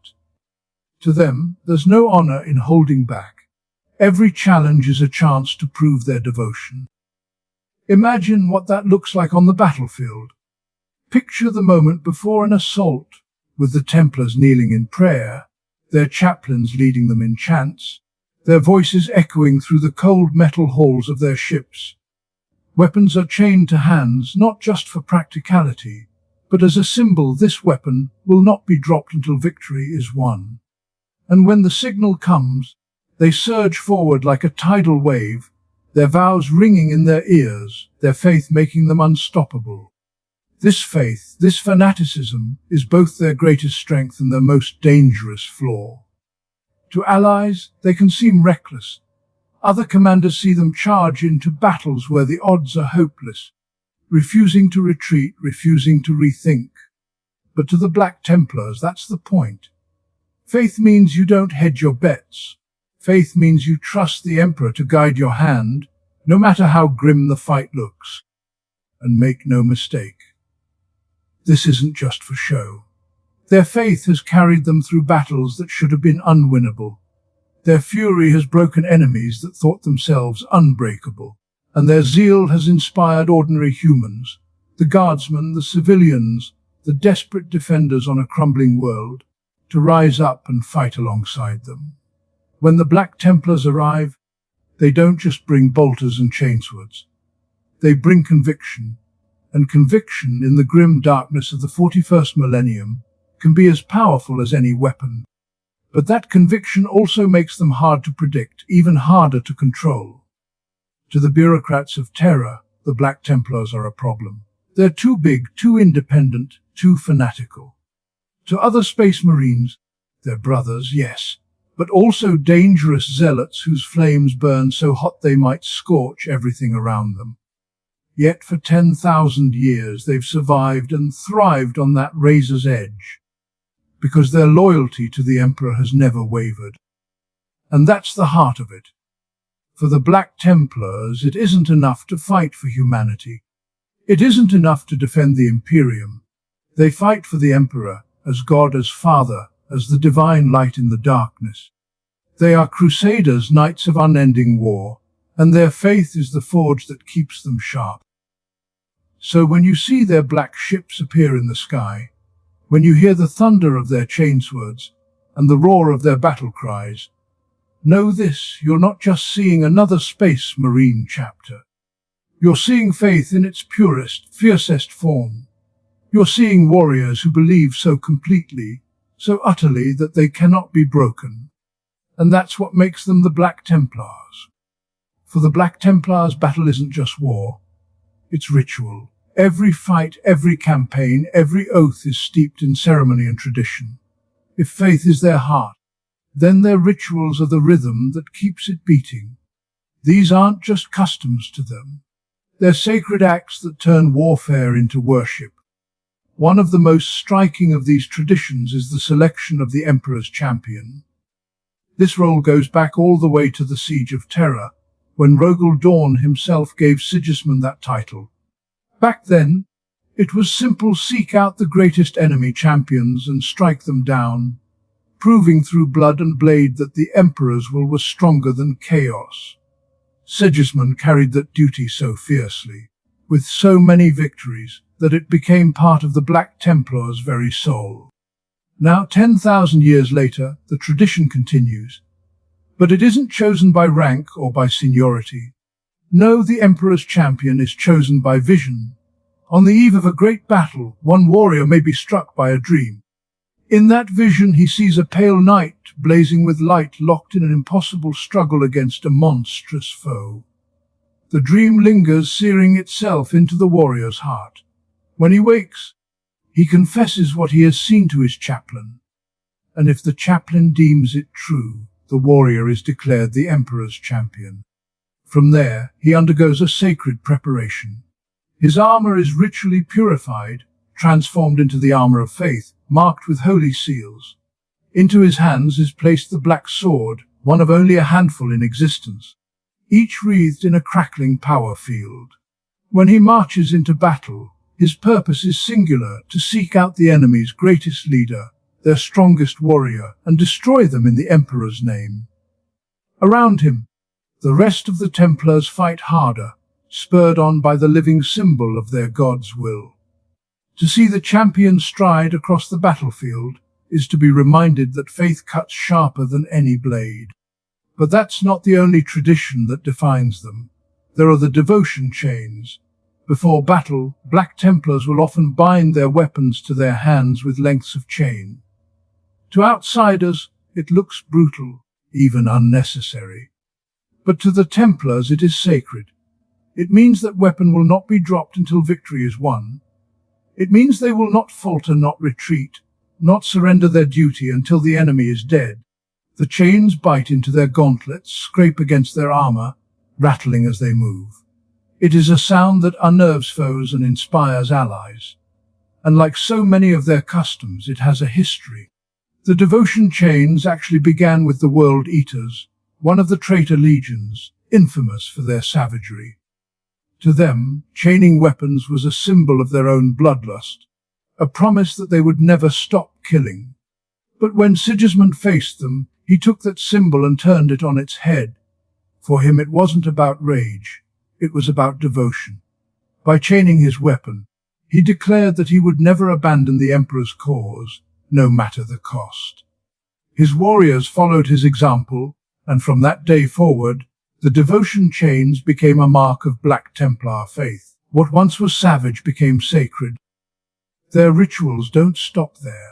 To them, there's no honor in holding back. Every challenge is a chance to prove their devotion. Imagine what that looks like on the battlefield. Picture the moment before an assault, with the Templars kneeling in prayer, their chaplains leading them in chants, their voices echoing through the cold metal halls of their ships. Weapons are chained to hands, not just for practicality, but as a symbol this weapon will not be dropped until victory is won. And when the signal comes, they surge forward like a tidal wave, their vows ringing in their ears, their faith making them unstoppable. This faith, this fanaticism, is both their greatest strength and their most dangerous flaw. To allies, they can seem reckless. Other commanders see them charge into battles where the odds are hopeless, refusing to retreat, refusing to rethink. But to the Black Templars, that's the point. Faith means you don't hedge your bets. Faith means you trust the Emperor to guide your hand, no matter how grim the fight looks. And make no mistake, this isn't just for show. Their faith has carried them through battles that should have been unwinnable. Their fury has broken enemies that thought themselves unbreakable. And their zeal has inspired ordinary humans, the guardsmen, the civilians, the desperate defenders on a crumbling world, to rise up and fight alongside them. When the Black Templars arrive, they don't just bring bolters and chainswords. They bring conviction, and conviction in the grim darkness of the 41st millennium can be as powerful as any weapon. But that conviction also makes them hard to predict, even harder to control. To the bureaucrats of Terra, the Black Templars are a problem. They're too big, too independent, too fanatical. To other space marines, they're brothers, yes, but also dangerous zealots whose flames burn so hot they might scorch everything around them. Yet for 10,000 years they've survived and thrived on that razor's edge, because their loyalty to the Emperor has never wavered. And that's the heart of it. For the Black Templars, it isn't enough to fight for humanity. It isn't enough to defend the Imperium. They fight for the Emperor, as God, as Father, as the divine light in the darkness. They are crusaders, knights of unending war, and their faith is the forge that keeps them sharp. So when you see their black ships appear in the sky, when you hear the thunder of their chainswords and the roar of their battle cries, know this: you're not just seeing another space marine chapter. You're seeing faith in its purest, fiercest form. You're seeing warriors who believe so completely, so utterly that they cannot be broken. And that's what makes them the Black Templars. For the Black Templars, battle isn't just war. It's ritual. Every fight, every campaign, every oath is steeped in ceremony and tradition. If faith is their heart, then their rituals are the rhythm that keeps it beating. These aren't just customs to them. They're sacred acts that turn warfare into worship. One of the most striking of these traditions is the selection of the Emperor's champion. This role goes back all the way to the Siege of Terra, when Rogal Dorn himself gave Sigismund that title. Back then, it was simple: seek out the greatest enemy champions and strike them down, proving through blood and blade that the Emperor's will was stronger than chaos. Sigismund carried that duty so fiercely, with so many victories, that it became part of the Black Templars' very soul. Now, 10,000 years later, the tradition continues, but it isn't chosen by rank or by seniority. No, the Emperor's champion is chosen by vision. On the eve of a great battle, one warrior may be struck by a dream. In that vision, he sees a pale knight, blazing with light, locked in an impossible struggle against a monstrous foe. The dream lingers, searing itself into the warrior's heart. When he wakes, he confesses what he has seen to his chaplain. And if the chaplain deems it true, the warrior is declared the Emperor's champion. From there, he undergoes a sacred preparation. His armor is ritually purified, transformed into the armor of faith, marked with holy seals. Into his hands is placed the black sword, one of only a handful in existence, each wreathed in a crackling power field. When he marches into battle, his purpose is singular: to seek out the enemy's greatest leader, their strongest warrior, and destroy them in the Emperor's name. Around him, the rest of the Templars fight harder, spurred on by the living symbol of their god's will. To see the champion stride across the battlefield is to be reminded that faith cuts sharper than any blade. But that's not the only tradition that defines them. There are the devotion chains. Before battle, Black Templars will often bind their weapons to their hands with lengths of chain. To outsiders, it looks brutal, even unnecessary. But to the Templars it is sacred. It means that weapon will not be dropped until victory is won. It means they will not falter, not retreat, not surrender their duty until the enemy is dead. The chains bite into their gauntlets, scrape against their armor, rattling as they move. It is a sound that unnerves foes and inspires allies. And like so many of their customs, it has a history. The devotion chains actually began with the World Eaters, one of the traitor legions, infamous for their savagery. To them, chaining weapons was a symbol of their own bloodlust, a promise that they would never stop killing. But when Sigismund faced them, he took that symbol and turned it on its head. For him it wasn't about rage, it was about devotion. By chaining his weapon, he declared that he would never abandon the Emperor's cause, no matter the cost. His warriors followed his example, and from that day forward, the devotion chains became a mark of Black Templar faith. What once was savage became sacred. Their rituals don't stop there.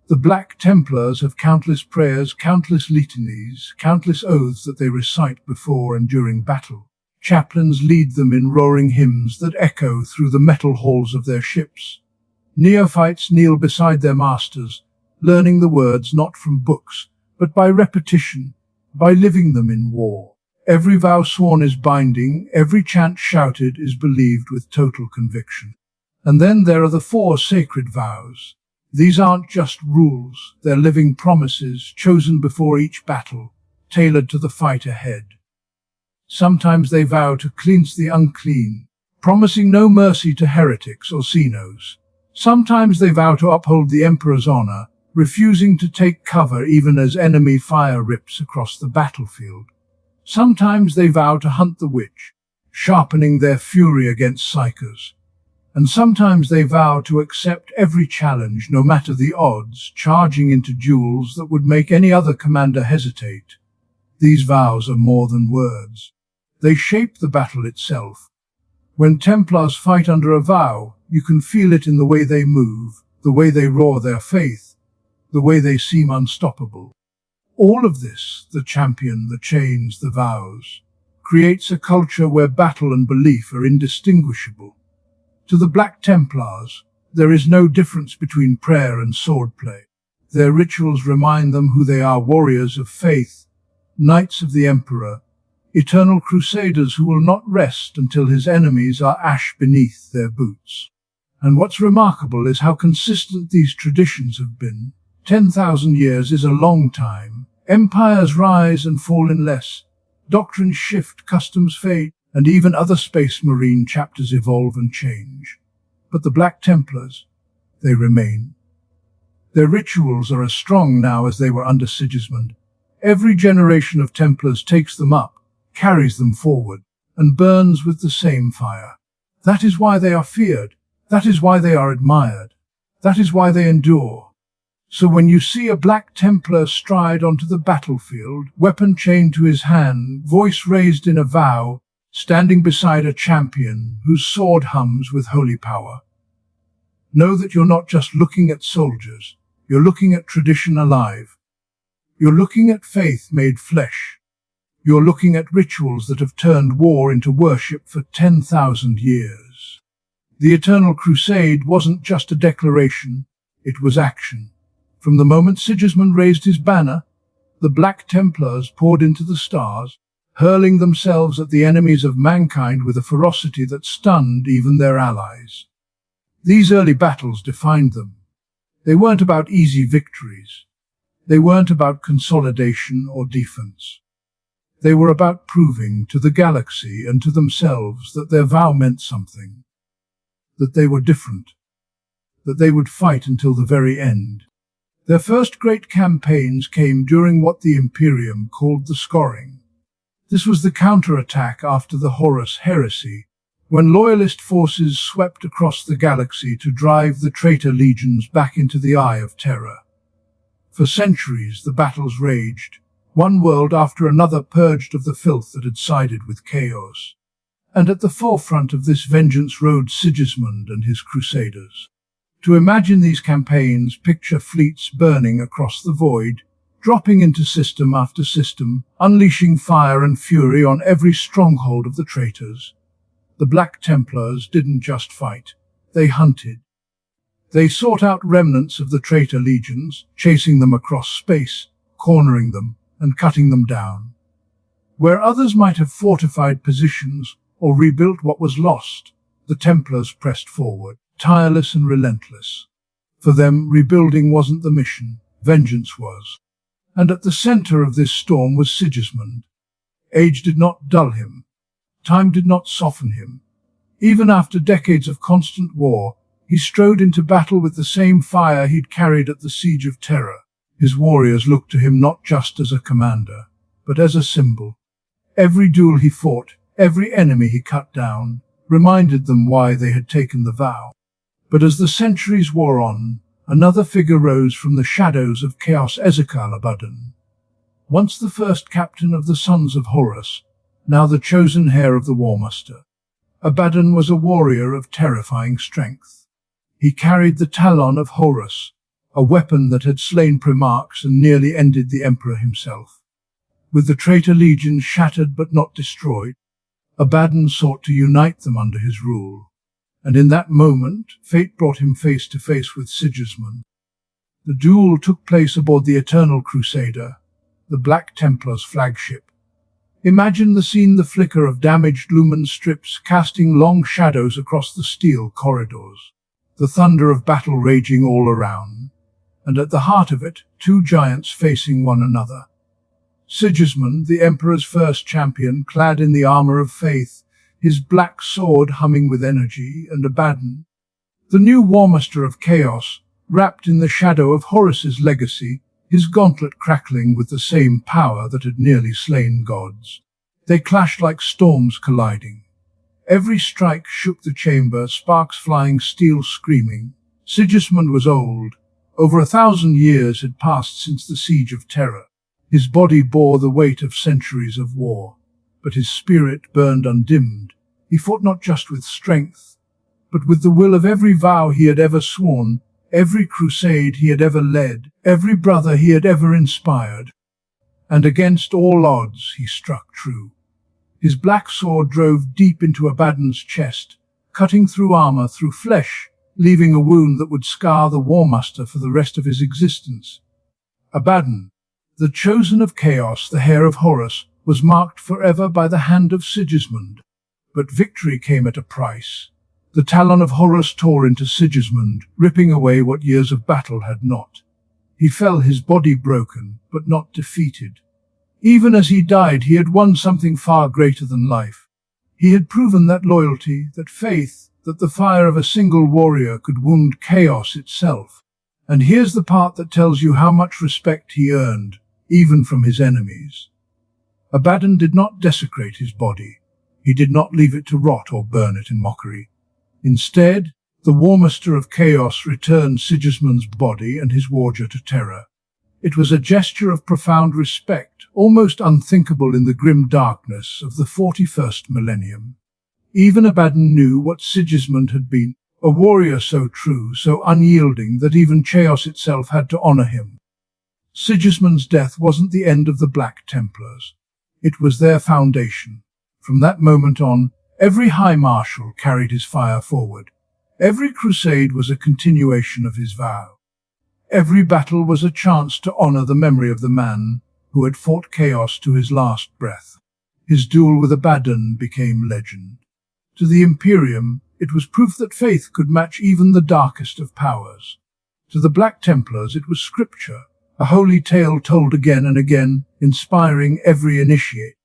The Black Templars have countless prayers, countless litanies, countless oaths that they recite before and during battle. Chaplains lead them in roaring hymns that echo through the metal halls of their ships. Neophytes kneel beside their masters, learning the words not from books, but by repetition, by living them in war. Every vow sworn is binding, every chant shouted is believed with total conviction. And then there are the 4 sacred vows. These aren't just rules, they're living promises, chosen before each battle, tailored to the fight ahead. Sometimes they vow to cleanse the unclean, promising no mercy to heretics or xenos. Sometimes they vow to uphold the Emperor's honor, refusing to take cover even as enemy fire rips across the battlefield. Sometimes they vow to hunt the witch, sharpening their fury against psychers. And sometimes they vow to accept every challenge, no matter the odds, charging into duels that would make any other commander hesitate. These vows are more than words. They shape the battle itself. When Templars fight under a vow, you can feel it in the way they move, the way they roar their faith, the way they seem unstoppable. All of this, the champion, the chains, the vows, creates a culture where battle and belief are indistinguishable. To the Black Templars, there is no difference between prayer and swordplay. Their rituals remind them who they are: warriors of faith, knights of the Emperor, eternal crusaders who will not rest until his enemies are ash beneath their boots. And what's remarkable is how consistent these traditions have been. 10,000 years is a long time. Empires rise and fall in less. Doctrines shift, customs fade, and even other Space Marine chapters evolve and change. But the Black Templars, they remain. Their rituals are as strong now as they were under Sigismund. Every generation of Templars takes them up, carries them forward, and burns with the same fire. That is why they are feared. That is why they are admired. That is why they endure. So when you see a Black Templar stride onto the battlefield, weapon chained to his hand, voice raised in a vow, standing beside a champion whose sword hums with holy power, know that you're not just looking at soldiers, you're looking at tradition alive. You're looking at faith made flesh. You're looking at rituals that have turned war into worship for 10,000 years. The Eternal Crusade wasn't just a declaration, it was action. From the moment Sigismund raised his banner, the Black Templars poured into the stars, hurling themselves at the enemies of mankind with a ferocity that stunned even their allies. These early battles defined them. They weren't about easy victories. They weren't about consolidation or defense. They were about proving to the galaxy and to themselves that their vow meant something, that they were different, that they would fight until the very end. Their first great campaigns came during what the Imperium called the Scouring. This was the counterattack after the Horus Heresy, when loyalist forces swept across the galaxy to drive the traitor legions back into the Eye of Terror. For centuries the battles raged, one world after another purged of the filth that had sided with chaos. And at the forefront of this vengeance rode Sigismund and his crusaders. To imagine these campaigns, picture fleets burning across the void, dropping into system after system, unleashing fire and fury on every stronghold of the traitors. The Black Templars didn't just fight, they hunted. They sought out remnants of the traitor legions, chasing them across space, cornering them, and cutting them down. Where others might have fortified positions or rebuilt what was lost, the Templars pressed forward, tireless and relentless. For them, rebuilding wasn't the mission, vengeance was. And at the center of this storm was Sigismund. Age did not dull him. Time did not soften him. Even after decades of constant war, he strode into battle with the same fire he'd carried at the Siege of Terra. His warriors looked to him not just as a commander, but as a symbol. Every duel he fought, every enemy he cut down, reminded them why they had taken the vow. But as the centuries wore on, another figure rose from the shadows of chaos: Abaddon. Once the first captain of the sons of Horus, now the chosen heir of the War Master. Abaddon was a warrior of terrifying strength. He carried the talon of Horus, a weapon that had slain primarchs and nearly ended the emperor himself. With the traitor legions shattered but not destroyed, Abaddon sought to unite them under his rule. And in that moment, fate brought him face to face with Sigismund. The duel took place aboard the Eternal Crusader, the Black Templars' flagship. Imagine the scene: the flicker of damaged lumen strips casting long shadows across the steel corridors, the thunder of battle raging all around, and at the heart of it, two giants facing one another. Sigismund, the Emperor's first champion, clad in the armor of faith, his black sword humming with energy, and Abaddon, the new War Master of Chaos, wrapped in the shadow of Horus's legacy, his gauntlet crackling with the same power that had nearly slain gods. They clashed like storms colliding. Every strike shook the chamber, sparks flying, steel screaming. Sigismund was old. Over 1,000 years had passed since the Siege of Terra. His body bore the weight of centuries of war, but his spirit burned undimmed. He fought not just with strength, but with the will of every vow he had ever sworn, every crusade he had ever led, every brother he had ever inspired. And against all odds he struck true. His black sword drove deep into Abaddon's chest, cutting through armor, through flesh, leaving a wound that would scar the War Master for the rest of his existence. Abaddon, the chosen of chaos, the heir of Horus, was marked forever by the hand of Sigismund. But victory came at a price. The talon of Horus tore into Sigismund, ripping away what years of battle had not. He fell, his body broken, but not defeated. Even as he died, he had won something far greater than life. He had proven that loyalty, that faith, that the fire of a single warrior could wound chaos itself. And here's the part that tells you how much respect he earned, even from his enemies. Abaddon did not desecrate his body. He did not leave it to rot or burn it in mockery. Instead, the War Master of Chaos returned Sigismund's body and his wargear to Terra. It was a gesture of profound respect, almost unthinkable in the grim darkness of the 41st millennium. Even Abaddon knew what Sigismund had been, a warrior so true, so unyielding that even chaos itself had to honor him. Sigismund's death wasn't the end of the Black Templars. It was their foundation. From that moment on, every High Marshal carried his fire forward. Every crusade was a continuation of his vow. Every battle was a chance to honor the memory of the man who had fought chaos to his last breath. His duel with Abaddon became legend. To the Imperium, it was proof that faith could match even the darkest of powers. To the Black Templars, it was scripture, a holy tale told again and again, inspiring every initiate,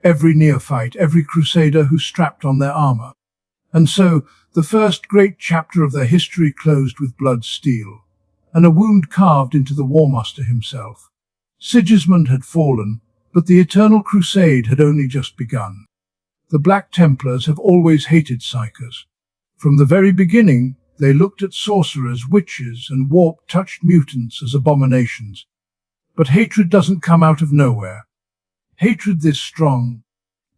every neophyte, every crusader who strapped on their armor. And so, the first great chapter of their history closed with blood steel, and a wound carved into the War Master himself. Sigismund had fallen, but the Eternal Crusade had only just begun. The Black Templars have always hated psychers. From the very beginning, they looked at sorcerers, witches, and warp-touched mutants as abominations. But hatred doesn't come out of nowhere. Hatred this strong,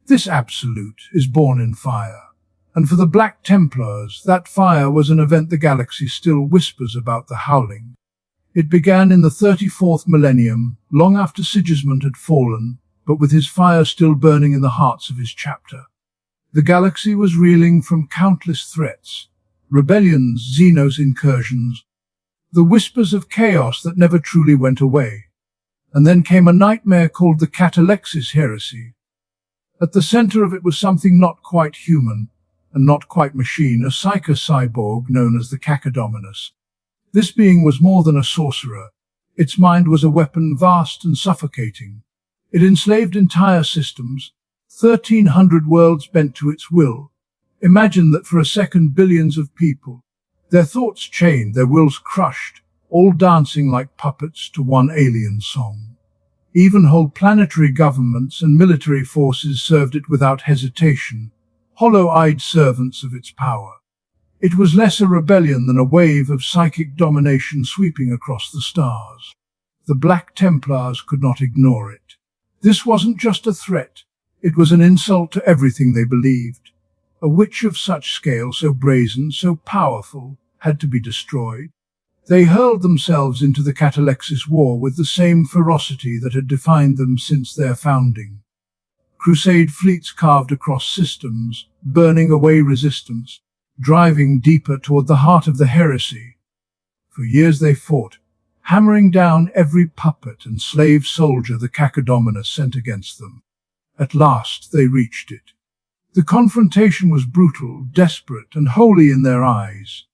this absolute, is born in fire. And for the Black Templars, that fire was an event the galaxy still whispers about: the Howling. It began in the 34th millennium, long after Sigismund had fallen, but with his fire still burning in the hearts of his chapter. The galaxy was reeling from countless threats: rebellions, Xenos incursions, the whispers of chaos that never truly went away. And then came a nightmare called the Horus Heresy. At the center of it was something not quite human, and not quite machine, a psycho-cyborg known as the Cacodominus. This being was more than a sorcerer. Its mind was a weapon vast and suffocating. It enslaved entire systems, 1,300 worlds bent to its will. Imagine that for a second billions of people, their thoughts chained, their wills crushed, all dancing like puppets to one alien song. Even whole planetary governments and military forces served it without hesitation, hollow-eyed servants of its power. It was less a rebellion than a wave of psychic domination sweeping across the stars. The Black Templars could not ignore it. This wasn't just a threat, it was an insult to everything they believed. A witch of such scale, so brazen, so powerful, had to be destroyed. They hurled themselves into the Catalexis War with the same ferocity that had defined them since their founding. Crusade fleets carved across systems, burning away resistance, driving deeper toward the heart of the heresy. For years they fought, hammering down every puppet and slave soldier the Cacodominus sent against them. At last they reached it. The confrontation was brutal, desperate, and holy in their eyes.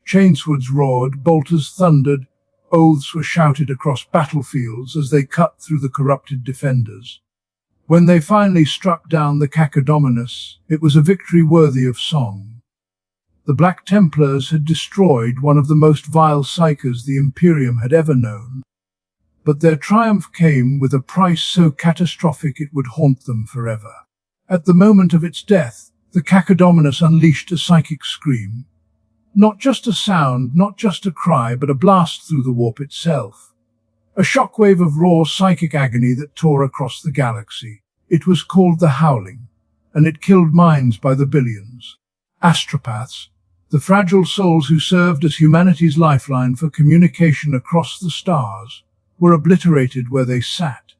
Chainswords roared, bolters thundered, oaths were shouted across battlefields as they cut through the corrupted defenders. When they finally struck down the Cacodominus, it was a victory worthy of song. The Black Templars had destroyed one of the most vile psychers the Imperium had ever known. But their triumph came with a price so catastrophic it would haunt them forever. At the moment of its death, the Cacodominus unleashed a psychic scream. Not just a sound, not just a cry, but a blast through the warp itself. A shockwave of raw psychic agony that tore across the galaxy. It was called the Howling, and it killed minds by the billions. Astropaths, the fragile souls who served as humanity's lifeline for communication across the stars, were obliterated where they sat.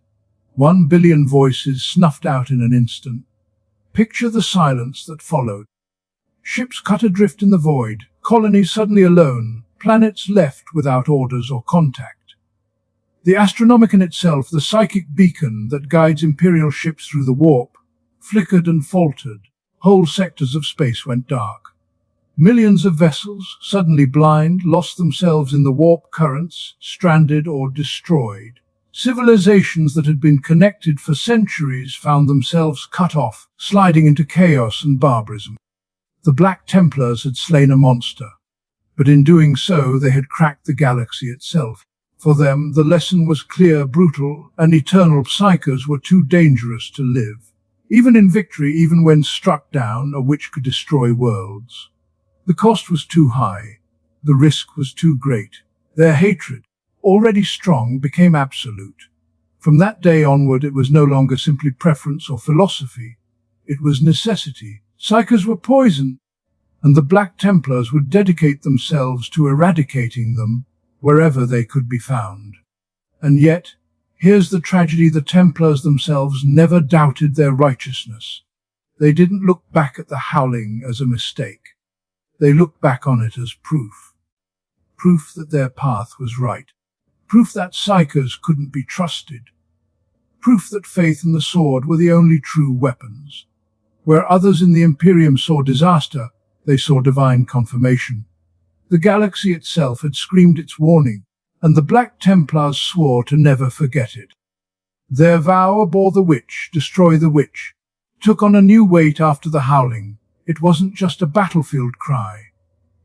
1 billion voices snuffed out in an instant. Picture the silence that followed. Ships cut adrift in the void, colonies suddenly alone, planets left without orders or contact. The Astronomicon itself, the psychic beacon that guides Imperial ships through the warp, flickered and faltered. Whole sectors of space went dark. Millions of vessels, suddenly blind, lost themselves in the warp currents, stranded or destroyed. Civilizations that had been connected for centuries found themselves cut off, sliding into chaos and barbarism. The Black Templars had slain a monster, but in doing so they had cracked the galaxy itself. For them, the lesson was clear, brutal, and eternal psychers were too dangerous to live. Even in victory, even when struck down, a witch could destroy worlds. The cost was too high. The risk was too great. Their hatred, already strong, became absolute. From that day onward, it was no longer simply preference or philosophy. It was necessity. Psychers were poison, and the Black Templars would dedicate themselves to eradicating them wherever they could be found. And yet, here's the tragedy: the Templars themselves never doubted their righteousness. They didn't look back at the Howling as a mistake. They looked back on it as proof. Proof that their path was right. Proof that psychers couldn't be trusted. Proof that faith and the sword were the only true weapons. Where others in the Imperium saw disaster, they saw divine confirmation. The galaxy itself had screamed its warning, and the Black Templars swore to never forget it. Their vow, abhor the witch, destroy the witch, took on a new weight after the Howling. It wasn't just a battlefield cry.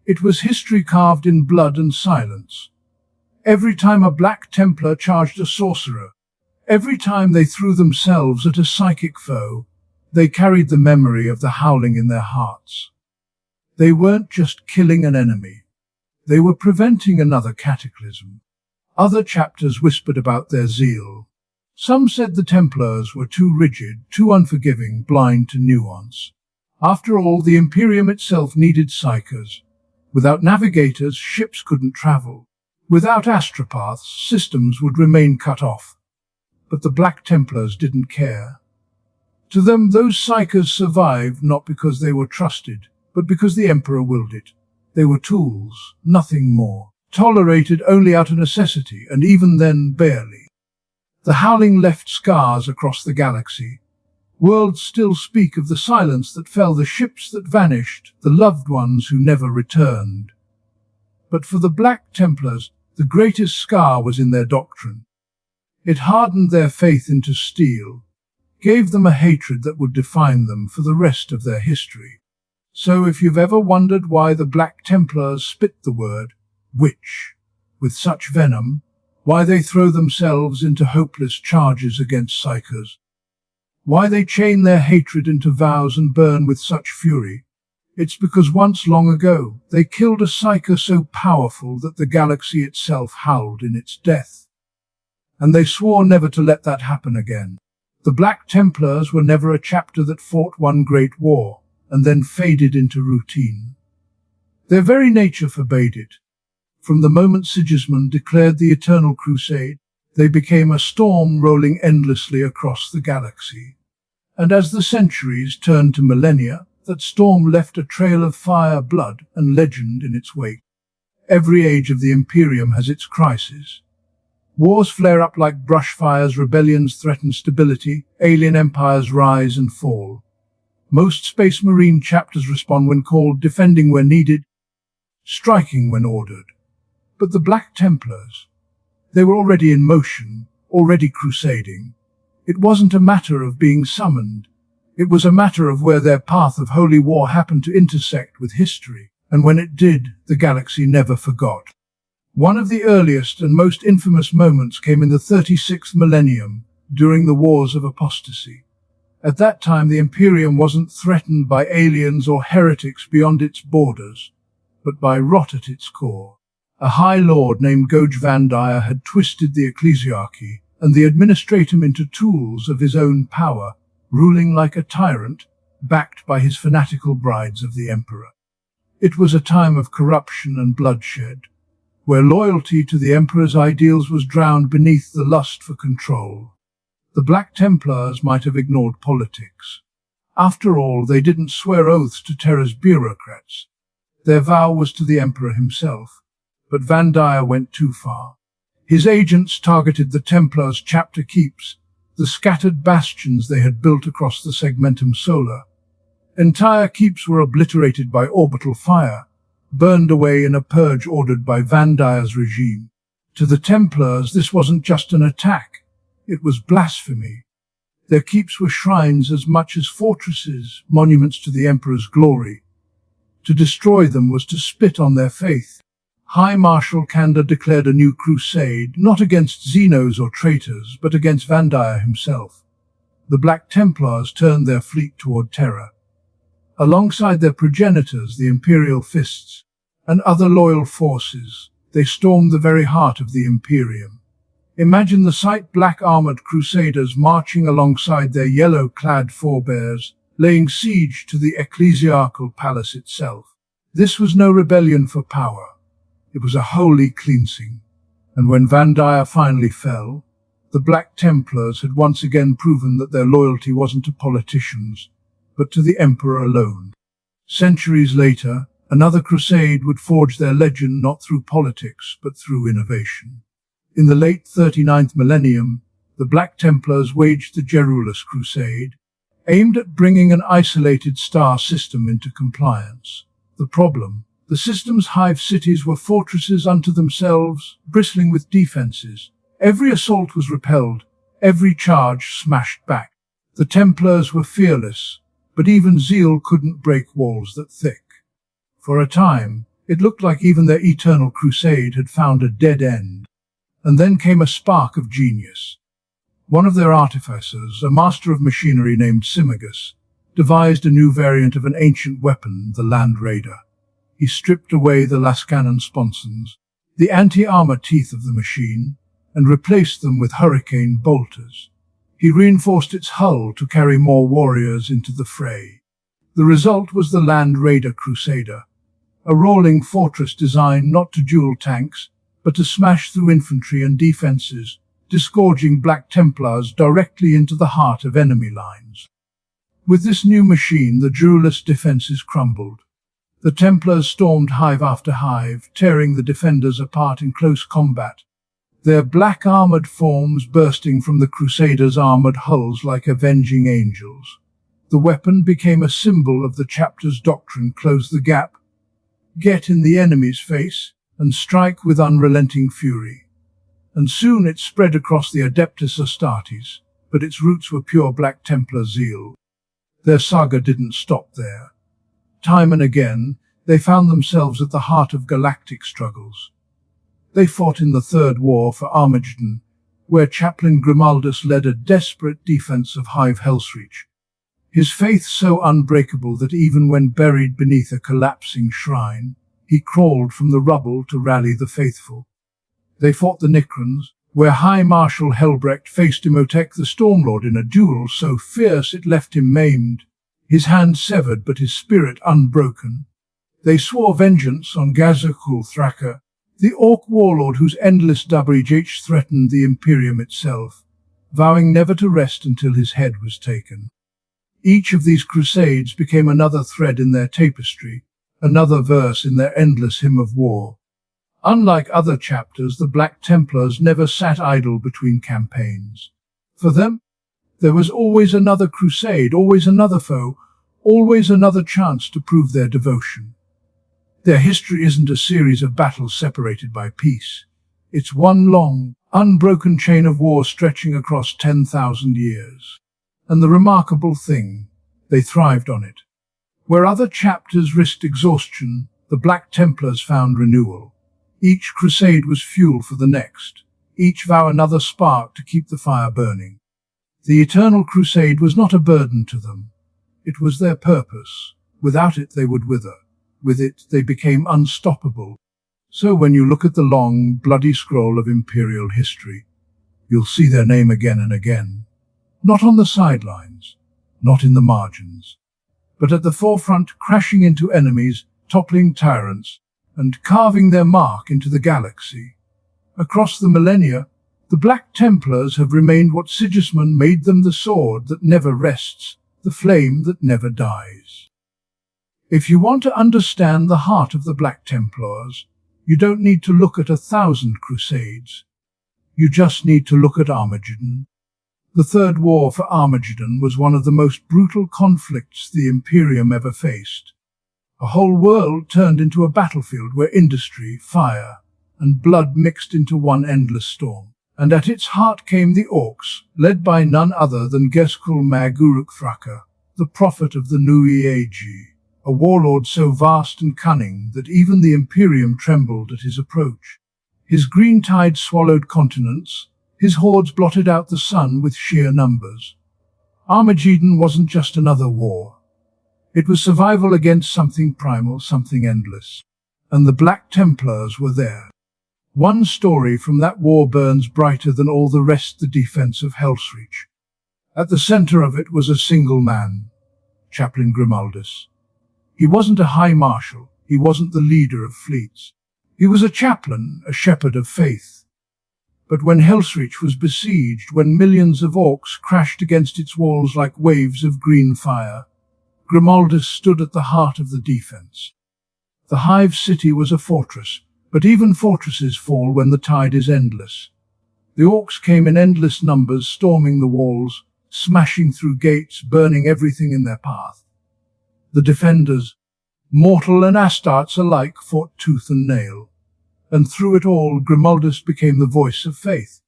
It was history carved in blood and silence. Every time a Black Templar charged a sorcerer, every time they threw themselves at a psychic foe, they carried the memory of the Howling in their hearts. They weren't just killing an enemy. They were preventing another cataclysm. Other chapters whispered about their zeal. Some said the Templars were too rigid, too unforgiving, blind to nuance. After all, the Imperium itself needed psychers. Without navigators, ships couldn't travel. Without astropaths, systems would remain cut off. But the Black Templars didn't care. To them, those psychers survived not because they were trusted, but because the Emperor willed it. They were tools, nothing more, tolerated only out of necessity, and even then barely. The howling left scars across the galaxy. Worlds still speak of the silence that fell, the ships that vanished, the loved ones who never returned. But for the Black Templars, the greatest scar was in their doctrine. It hardened their faith into steel, gave them a hatred that would define them for the rest of their history. So if you've ever wondered why the Black Templars spit the word witch with such venom, why they throw themselves into hopeless charges against psychers, why they chain their hatred into vows and burn with such fury, it's because once long ago they killed a psyker so powerful that the galaxy itself howled in its death. And they swore never to let that happen again. The Black Templars were never a chapter that fought one great war and then faded into routine. Their very nature forbade it. From the moment Sigismund declared the Eternal Crusade, they became a storm rolling endlessly across the galaxy. And as the centuries turned to millennia, that storm left a trail of fire, blood, and legend in its wake. Every age of the Imperium has its crisis. Wars flare up like brush fires, rebellions threaten stability, alien empires rise and fall. Most Space Marine chapters respond when called, defending when needed, striking when ordered. But the Black Templars, they were already in motion, already crusading. It wasn't a matter of being summoned. It was a matter of where their path of holy war happened to intersect with history. And when it did, the galaxy never forgot. One of the earliest and most infamous moments came in the 36th millennium, during the Wars of Apostasy. At that time, the Imperium wasn't threatened by aliens or heretics beyond its borders, but by rot at its core. A High Lord named Goj Vandire had twisted the ecclesiarchy and the administratum into tools of his own power, ruling like a tyrant, backed by his fanatical brides of the Emperor. It was a time of corruption and bloodshed, where loyalty to the Emperor's ideals was drowned beneath the lust for control. The Black Templars might have ignored politics. After all, they didn't swear oaths to Terra's bureaucrats. Their vow was to the Emperor himself. But Vandire went too far. His agents targeted the Templars' chapter keeps, the scattered bastions they had built across the Segmentum Solar. Entire keeps were obliterated by orbital fire, burned away in a purge ordered by Vandire's regime. To the Templars, this wasn't just an attack, it was blasphemy. Their keeps were shrines as much as fortresses, monuments to the Emperor's glory. To destroy them was to spit on their faith. High Marshal Helbrecht declared a new crusade, not against Xenos or traitors, but against Vandire himself. The Black Templars turned their fleet toward Terra. Alongside their progenitors, the Imperial Fists, and other loyal forces, they stormed the very heart of the Imperium. Imagine the sight: black armored crusaders marching alongside their yellow-clad forebears, laying siege to the ecclesiarchal palace itself. This was no rebellion for power. It was a holy cleansing. And when Vandire finally fell, the Black Templars had once again proven that their loyalty wasn't to politicians, but to the Emperor alone. Centuries later, another crusade would forge their legend not through politics, but through innovation. In the late 39th millennium, the Black Templars waged the Garrulous Crusade, aimed at bringing an isolated star system into compliance. The problem: the system's hive cities were fortresses unto themselves, bristling with defenses. Every assault was repelled, every charge smashed back. The Templars were fearless, but even zeal couldn't break walls that thick. For a time, it looked like even their Eternal Crusade had found a dead end. And then came a spark of genius. One of their artificers, a master of machinery named Simagus, devised a new variant of an ancient weapon, the Land Raider. He stripped away the Lascanon sponsons. the anti-armor teeth of the machine, and replaced them with hurricane bolters. He reinforced its hull to carry more warriors into the fray. The result was the Land Raider Crusader, a rolling fortress designed not to duel tanks, but to smash through infantry and defenses, disgorging Black Templars directly into the heart of enemy lines. With this new machine, the duelist defenses crumbled. The Templars stormed hive after hive, tearing the defenders apart in close combat, their black armored forms bursting from the Crusaders' armored hulls like avenging angels. The weapon became a symbol of the chapter's doctrine: close the gap, get in the enemy's face, and strike with unrelenting fury. And soon it spread across the Adeptus Astartes, but its roots were pure Black Templar zeal. Their saga didn't stop there. Time and again, they found themselves at the heart of galactic struggles. They fought in the Third War for Armageddon, where Chaplain Grimaldus led a desperate defense of Hive Helsreach, his faith so unbreakable that even when buried beneath a collapsing shrine, he crawled from the rubble to rally the faithful. They fought the Necrons, where High Marshal Helbrecht faced Imotekh the Stormlord in a duel so fierce it left him maimed, his hand severed but his spirit unbroken. They swore vengeance on Gazakul Thraka, the Orc warlord whose endless WH threatened the Imperium itself, vowing never to rest until his head was taken. Each of these crusades became another thread in their tapestry, another verse in their endless hymn of war. Unlike other chapters, the Black Templars never sat idle between campaigns. For them, there was always another crusade, always another foe, always another chance to prove their devotion. Their history isn't a series of battles separated by peace. It's one long, unbroken chain of war stretching across 10,000 years. And the remarkable thing, they thrived on it. Where other chapters risked exhaustion, the Black Templars found renewal. Each crusade was fuel for the next, each vow another spark to keep the fire burning. The Eternal Crusade was not a burden to them. It was their purpose. Without it they would wither. With it they became unstoppable. So when you look at the long, bloody scroll of Imperial history, you'll see their name again and again. Not on the sidelines, not in the margins, but at the forefront, crashing into enemies, toppling tyrants, and carving their mark into the galaxy. Across the millennia, the Black Templars have remained what Sigismund made them: the sword that never rests, the flame that never dies. If you want to understand the heart of the Black Templars, you don't need to look at 1,000 crusades. You just need to look at Armageddon. The Third War for Armageddon was one of the most brutal conflicts the Imperium ever faced. A whole world turned into a battlefield where industry, fire, and blood mixed into one endless storm. And at its heart came the Orcs, led by none other than Geskul Mag Uruk Thraka, the prophet of the Nui Agi, a warlord so vast and cunning that even the Imperium trembled at his approach. His green tide swallowed continents, his hordes blotted out the sun with sheer numbers. Armageddon wasn't just another war. It was survival against something primal, something endless. And the Black Templars were there. One story from that war burns brighter than all the rest: the defense of Helsreach. At the center of it was a single man, Chaplain Grimaldus. He wasn't a high marshal, he wasn't the leader of fleets. He was a chaplain, a shepherd of faith. But when Helsreach was besieged, when millions of orcs crashed against its walls like waves of green fire, Grimaldus stood at the heart of the defense. The Hive City was a fortress, but even fortresses fall when the tide is endless. The orcs came in endless numbers, storming the walls, smashing through gates, burning everything in their path. The defenders, mortal and Astartes alike, fought tooth and nail. And through it all, Grimaldus became the voice of faith.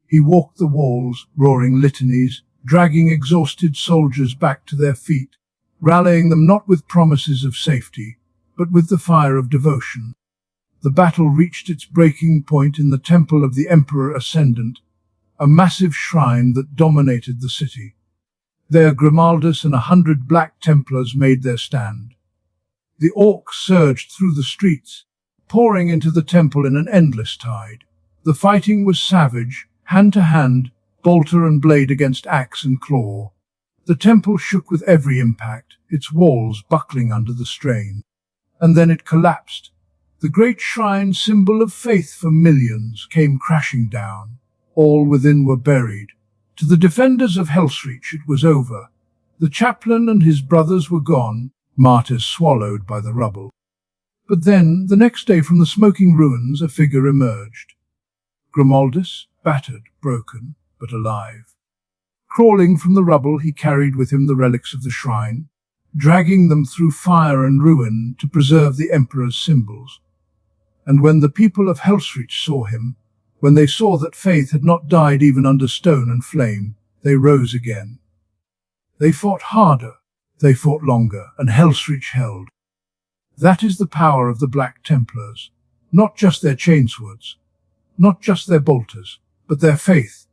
He walked the walls, roaring litanies, dragging exhausted soldiers back to their feet, rallying them not with promises of safety, but with the fire of devotion. The battle reached its breaking point in the Temple of the Emperor Ascendant, a massive shrine that dominated the city. There Grimaldus and 100 Black Templars made their stand. The orcs surged through the streets, pouring into the temple in an endless tide. The fighting was savage, hand to hand, bolter and blade against axe and claw. The temple shook with every impact, its walls buckling under the strain. And then it collapsed. The great shrine, symbol of faith for millions, came crashing down. All within were buried. To the defenders of Helsreach it was over. The chaplain and his brothers were gone, martyrs swallowed by the rubble. But then, the next day from the smoking ruins, a figure emerged. Grimaldus, battered, broken, but alive. Crawling from the rubble, he carried with him the relics of the shrine, dragging them through fire and ruin to preserve the emperor's symbols. And when the people of Helsreach saw him, when they saw that faith had not died even under stone and flame, they rose again. They fought harder, they fought longer, and Helsreach held. That is the power of the Black Templars, not just their chainswords, not just their bolters, but their faith.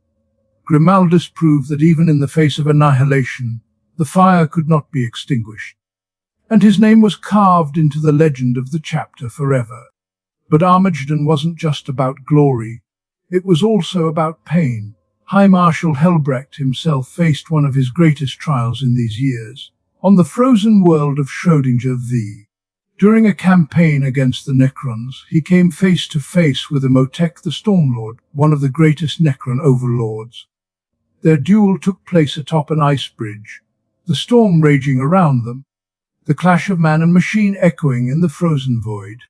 Grimaldus proved that even in the face of annihilation, the fire could not be extinguished, and his name was carved into the legend of the chapter forever. But Armageddon wasn't just about glory, it was also about pain. High Marshal Helbrecht himself faced one of his greatest trials in these years, on the frozen world of Schrödinger V. During a campaign against the Necrons, he came face to face with Imotekh the Stormlord, one of the greatest Necron overlords. Their duel took place atop an ice bridge, the storm raging around them, the clash of man and machine echoing in the frozen void.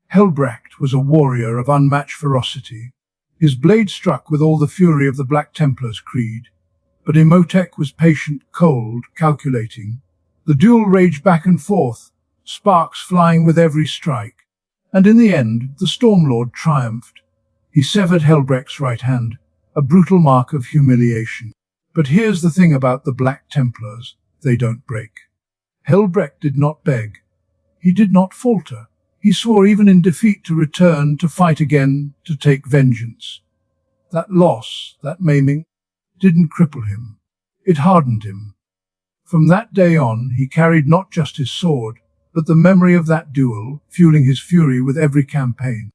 Helbrecht was a warrior of unmatched ferocity. His blade struck with all the fury of the Black Templars' creed. But Imotekh was patient, cold, calculating. The duel raged back and forth, sparks flying with every strike. And in the end, the Stormlord triumphed. He severed Helbrecht's right hand, a brutal mark of humiliation. But here's the thing about the Black Templars, they don't break. Helbrecht did not beg. He did not falter. He swore even in defeat to return, to fight again, to take vengeance. That loss, that maiming, didn't cripple him. It hardened him. From that day on, he carried not just his sword, but the memory of that duel, fueling his fury with every campaign.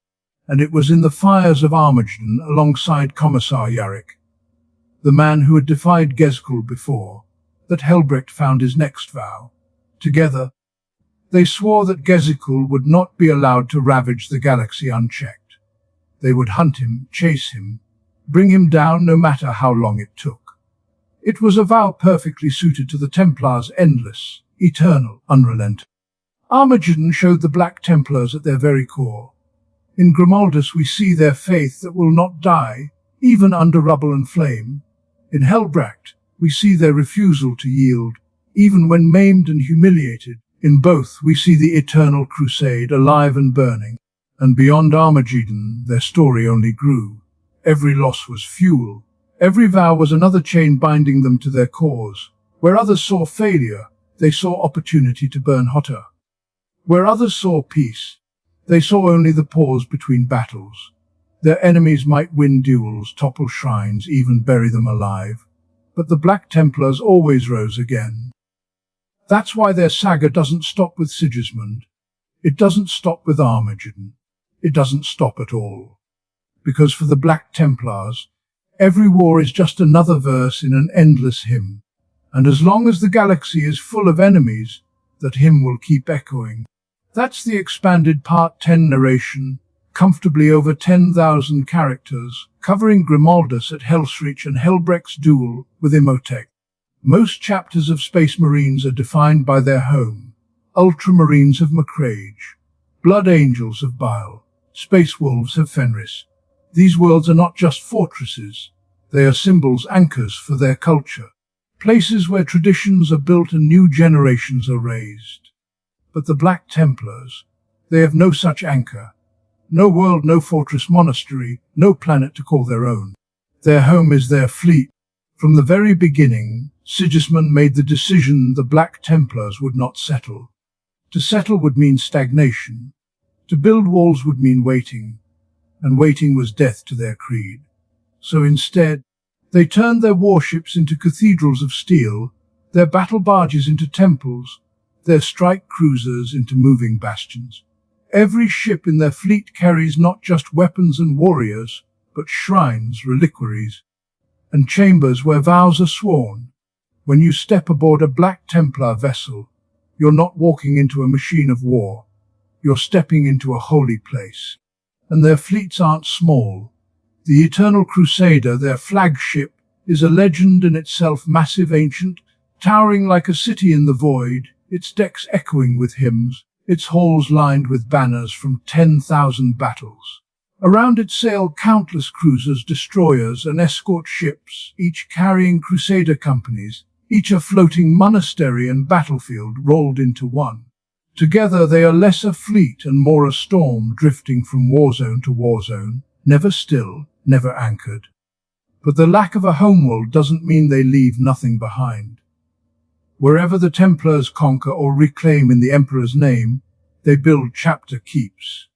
And it was in the fires of Armageddon, alongside Commissar Yarrick, the man who had defied Ghezghul before, that Helbrecht found his next vow. Together, they swore that Ghezghul would not be allowed to ravage the galaxy unchecked. They would hunt him, chase him, bring him down no matter how long it took. It was a vow perfectly suited to the Templars' endless, eternal, unrelenting. Armageddon showed the Black Templars at their very core. In Grimaldus we see their faith that will not die, even under rubble and flame. In Helbrecht we see their refusal to yield, even when maimed and humiliated. In both we see the Eternal Crusade alive and burning, and beyond Armageddon their story only grew. Every loss was fuel, every vow was another chain binding them to their cause. Where others saw failure, they saw opportunity to burn hotter. Where others saw peace, they saw only the pause between battles. Their enemies might win duels, topple shrines, even bury them alive, but the Black Templars always rose again. That's why their saga doesn't stop with Sigismund. It doesn't stop with Armageddon. It doesn't stop at all. Because for the Black Templars, every war is just another verse in an endless hymn. And as long as the galaxy is full of enemies, that hymn will keep echoing. That's the expanded Part 10 narration, comfortably over 10,000 characters, covering Grimaldus at Helsreach and Helbrecht's duel with Imotekh. Most chapters of Space Marines are defined by their home. Ultramarines of Macrage, Blood Angels of Bile, Space Wolves of Fenris. These worlds are not just fortresses. They are symbols, anchors for their culture. Places where traditions are built and new generations are raised. But the Black Templars, they have no such anchor. No world, no fortress, monastery, no planet to call their own. Their home is their fleet. From the very beginning, Sigismund made the decision the Black Templars would not settle. To settle would mean stagnation. To build walls would mean waiting, and waiting was death to their creed. So instead, they turned their warships into cathedrals of steel, their battle barges into temples, their strike cruisers into moving bastions. Every ship in their fleet carries not just weapons and warriors, but shrines, reliquaries, and chambers where vows are sworn. When you step aboard a Black Templar vessel, you're not walking into a machine of war. You're stepping into a holy place. And their fleets aren't small. The Eternal Crusader, their flagship, is a legend in itself, massive, ancient, towering like a city in the void, its decks echoing with hymns, its halls lined with banners from 10,000 battles. Around it sail countless cruisers, destroyers, and escort ships, each carrying crusader companies, each a floating monastery and battlefield rolled into one. Together they are less a fleet and more a storm, drifting from warzone to warzone, never still, never anchored. But the lack of a homeworld doesn't mean they leave nothing behind. Wherever the Templars conquer or reclaim in the Emperor's name, they build chapter keeps.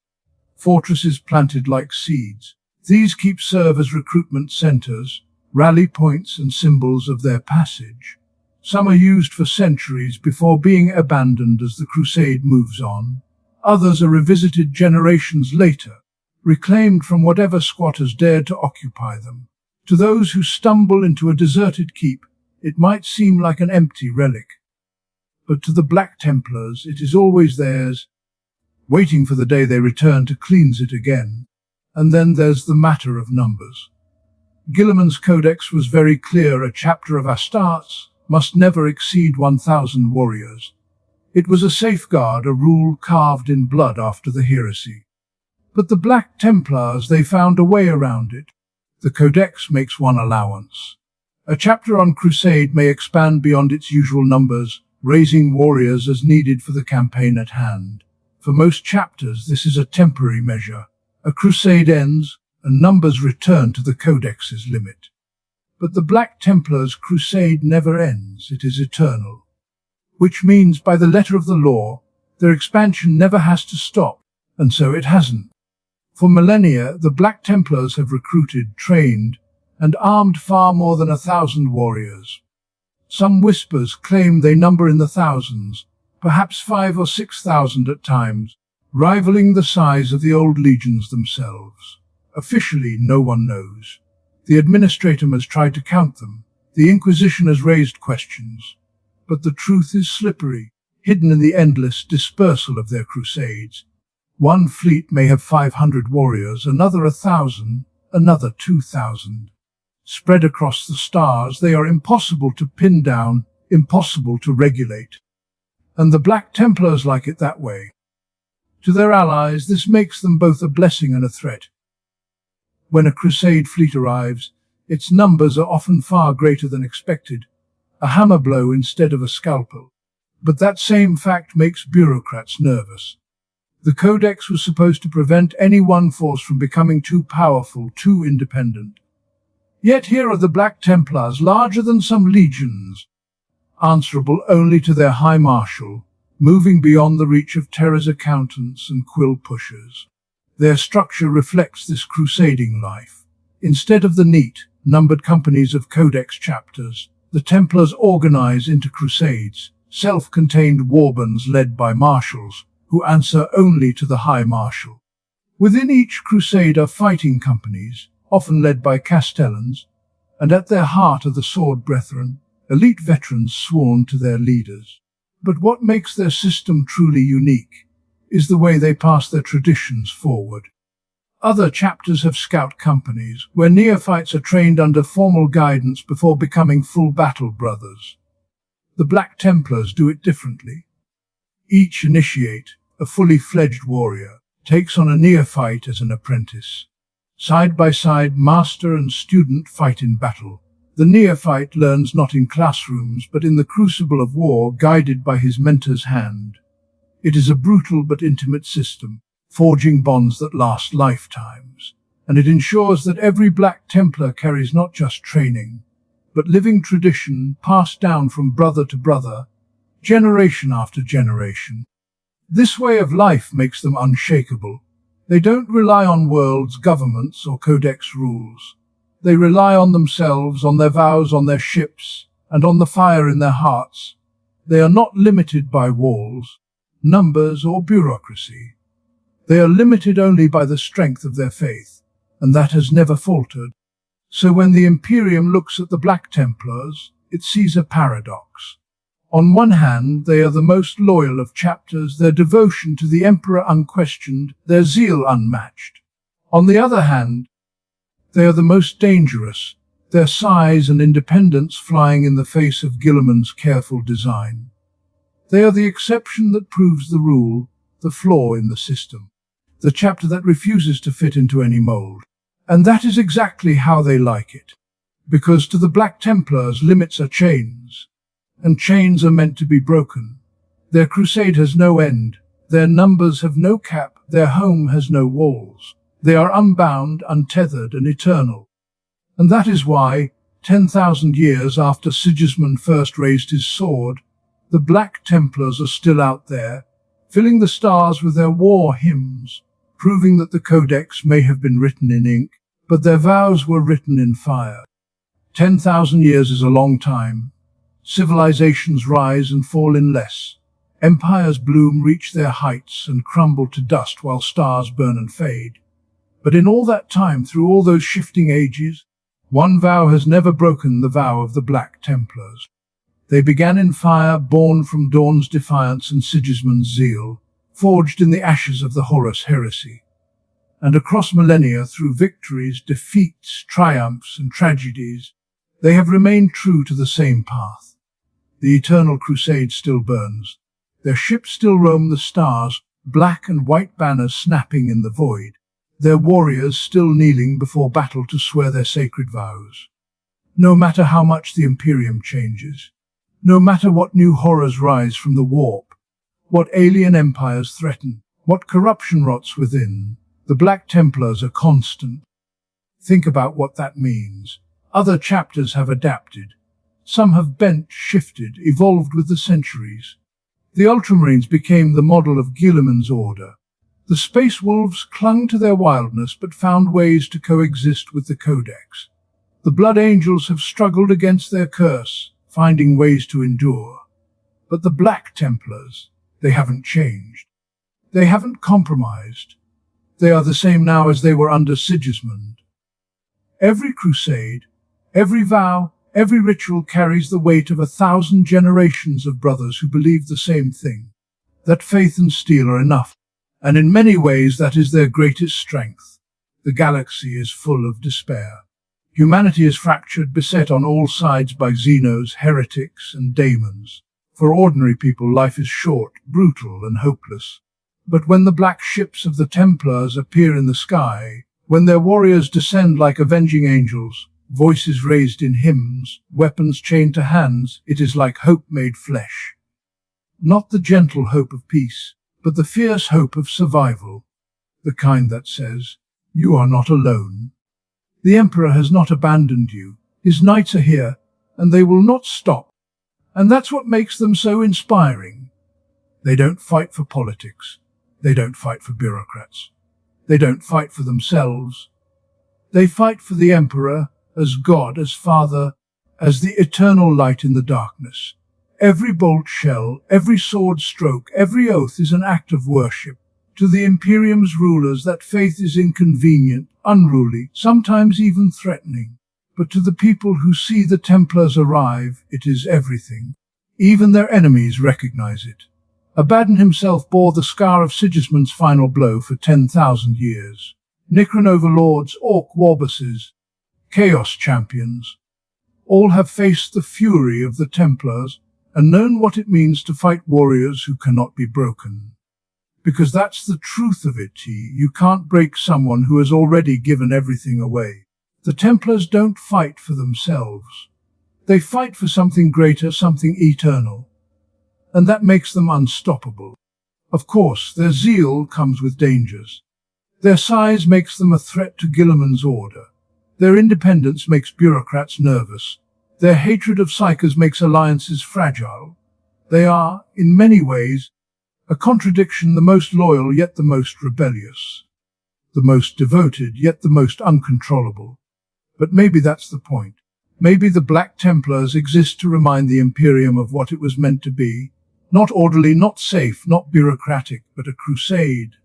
Fortresses planted like seeds. These keeps serve as recruitment centers, rally points and symbols of their passage. Some are used for centuries before being abandoned as the crusade moves on. Others are revisited generations later, reclaimed from whatever squatters dared to occupy them. To those who stumble into a deserted keep, it might seem like an empty relic. But to the Black Templars, it is always theirs, waiting for the day they return to cleanse it again. And then there's the matter of numbers. Guilliman's Codex was very clear: a chapter of Astartes must never exceed 1,000 warriors. It was a safeguard, a rule carved in blood after the heresy. But the Black Templars, they found a way around it. The Codex makes one allowance. A chapter on crusade may expand beyond its usual numbers, raising warriors as needed for the campaign at hand. For most chapters, this is a temporary measure. A crusade ends, and numbers return to the Codex's limit. But the Black Templars' crusade never ends, it is eternal. Which means, by the letter of the law, their expansion never has to stop, and so it hasn't. For millennia, the Black Templars have recruited, trained, and armed far more than 1,000 warriors. Some whispers claim they number in the thousands, perhaps 5,000 or 6,000 at times, rivaling the size of the old legions themselves. Officially, no one knows. The administratum has tried to count them. The Inquisition has raised questions. But the truth is slippery, hidden in the endless dispersal of their crusades. One fleet may have 500 warriors, another 1,000, another 2,000. Spread across the stars, they are impossible to pin down, impossible to regulate. And the Black Templars like it that way. To their allies, this makes them both a blessing and a threat. When a crusade fleet arrives, its numbers are often far greater than expected, a hammer blow instead of a scalpel. But that same fact makes bureaucrats nervous. The Codex was supposed to prevent any one force from becoming too powerful, too independent. Yet here are the Black Templars, larger than some legions, answerable only to their High Marshal, moving beyond the reach of Terra's accountants and quill pushers. Their structure reflects this crusading life. Instead of the neat, numbered companies of Codex chapters, the Templars organize into crusades, self-contained warbands led by marshals, who answer only to the High Marshal. Within each crusade are fighting companies, often led by castellans, and at their heart are the sword brethren, elite veterans sworn to their leaders. But what makes their system truly unique is the way they pass their traditions forward. Other chapters have scout companies, where neophytes are trained under formal guidance before becoming full battle brothers. The Black Templars do it differently. Each initiate, a fully fledged warrior, takes on a neophyte as an apprentice. Side by side, master and student fight in battle. The neophyte learns not in classrooms, but in the crucible of war, guided by his mentor's hand. It is a brutal but intimate system, forging bonds that last lifetimes, and it ensures that every Black Templar carries not just training, but living tradition passed down from brother to brother, generation after generation. This way of life makes them unshakable. They don't rely on worlds, governments, or Codex rules. They rely on themselves, on their vows, on their ships, and on the fire in their hearts. They are not limited by walls, numbers, or bureaucracy. They are limited only by the strength of their faith, and that has never faltered. So when the Imperium looks at the Black Templars, it sees a paradox. On one hand, they are the most loyal of chapters, their devotion to the Emperor unquestioned, their zeal unmatched. On the other hand, they are the most dangerous, their size and independence flying in the face of Guilliman's careful design. They are the exception that proves the rule, the flaw in the system, the chapter that refuses to fit into any mold. And that is exactly how they like it. Because to the Black Templars, limits are chains, and chains are meant to be broken. Their crusade has no end, their numbers have no cap, their home has no walls. They are unbound, untethered, and eternal. And that is why, 10,000 years after Sigismund first raised his sword, the Black Templars are still out there, filling the stars with their war hymns, proving that the Codex may have been written in ink, but their vows were written in fire. 10,000 years is a long time. Civilizations rise and fall in less. Empires bloom, reach their heights, and crumble to dust while stars burn and fade. But in all that time, through all those shifting ages, one vow has never broken, the vow of the Black Templars. They began in fire, born from Dorn's defiance and Sigismund's zeal, forged in the ashes of the Horus Heresy. And across millennia, through victories, defeats, triumphs, and tragedies, they have remained true to the same path. The Eternal Crusade still burns. Their ships still roam the stars, black and white banners snapping in the void. Their warriors still kneeling before battle to swear their sacred vows. No matter how much the Imperium changes, no matter what new horrors rise from the warp, what alien empires threaten, what corruption rots within, the Black Templars are constant. Think about what that means. Other chapters have adapted. Some have bent, shifted, evolved with the centuries. The Ultramarines became the model of Guilliman's order. The Space Wolves clung to their wildness but found ways to coexist with the Codex. The Blood Angels have struggled against their curse, finding ways to endure. But the Black Templars, they haven't changed. They haven't compromised. They are the same now as they were under Sigismund. Every crusade, every vow, every ritual carries the weight of 1,000 generations of brothers who believe the same thing, that faith and steel are enough. And in many ways that is their greatest strength. The galaxy is full of despair. Humanity is fractured, beset on all sides by Xenos, heretics, and daemons. For ordinary people, life is short, brutal, and hopeless. But when the black ships of the Templars appear in the sky, when their warriors descend like avenging angels, voices raised in hymns, weapons chained to hands, it is like hope made flesh. Not the gentle hope of peace, but the fierce hope of survival, the kind that says, "You are not alone. The Emperor has not abandoned you. His knights are here, and they will not stop." And that's what makes them so inspiring. They don't fight for politics. They don't fight for bureaucrats. They don't fight for themselves. They fight for the Emperor, as God, as Father, as the eternal light in the darkness. Every bolt shell, every sword stroke, every oath is an act of worship. To the Imperium's rulers, that faith is inconvenient, unruly, sometimes even threatening. But to the people who see the Templars arrive, it is everything. Even their enemies recognize it. Abaddon himself bore the scar of Sigismund's final blow for 10,000 years. Nicron overlords, Orc warbosses, Chaos champions, all have faced the fury of the Templars and known what it means to fight warriors who cannot be broken. Because that's the truth of it, you can't break someone who has already given everything away. The Templars don't fight for themselves. They fight for something greater, something eternal. And that makes them unstoppable. Of course, their zeal comes with dangers. Their size makes them a threat to Guilliman's order. Their independence makes bureaucrats nervous. Their hatred of psychers makes alliances fragile. They are, in many ways, a contradiction, the most loyal yet the most rebellious, the most devoted yet the most uncontrollable. But maybe that's the point. Maybe the Black Templars exist to remind the Imperium of what it was meant to be. Not orderly, not safe, not bureaucratic, but a crusade.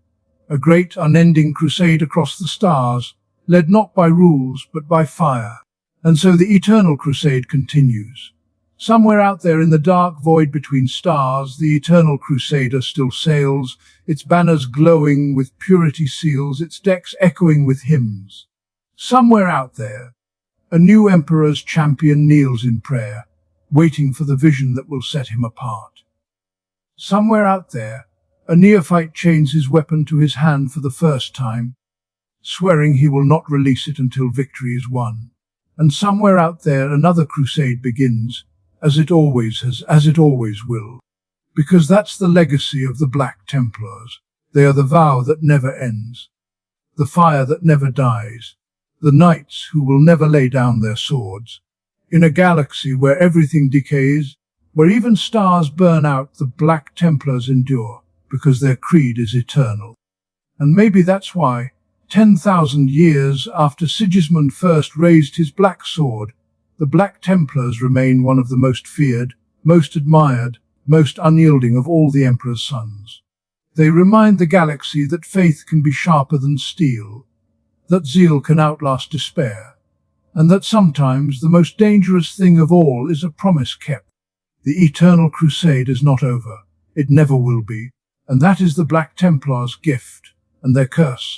A great unending crusade across the stars, led not by rules but by fire. And so the Eternal Crusade continues. Somewhere out there in the dark void between stars, the Eternal Crusader still sails, its banners glowing with purity seals, its decks echoing with hymns. Somewhere out there, a new emperor's champion kneels in prayer, waiting for the vision that will set him apart. Somewhere out there, a neophyte chains his weapon to his hand for the first time, swearing he will not release it until victory is won. And somewhere out there another crusade begins, as it always has, as it always will. Because that's the legacy of the Black Templars. They are the vow that never ends, the fire that never dies, the knights who will never lay down their swords. In a galaxy where everything decays, where even stars burn out, the Black Templars endure, because their creed is eternal. And maybe that's why, 10,000 years after Sigismund first raised his black sword, the Black Templars remain one of the most feared, most admired, most unyielding of all the Emperor's sons. They remind the galaxy that faith can be sharper than steel, that zeal can outlast despair, and that sometimes the most dangerous thing of all is a promise kept. The Eternal Crusade is not over. It never will be. And that is the Black Templars' gift and their curse.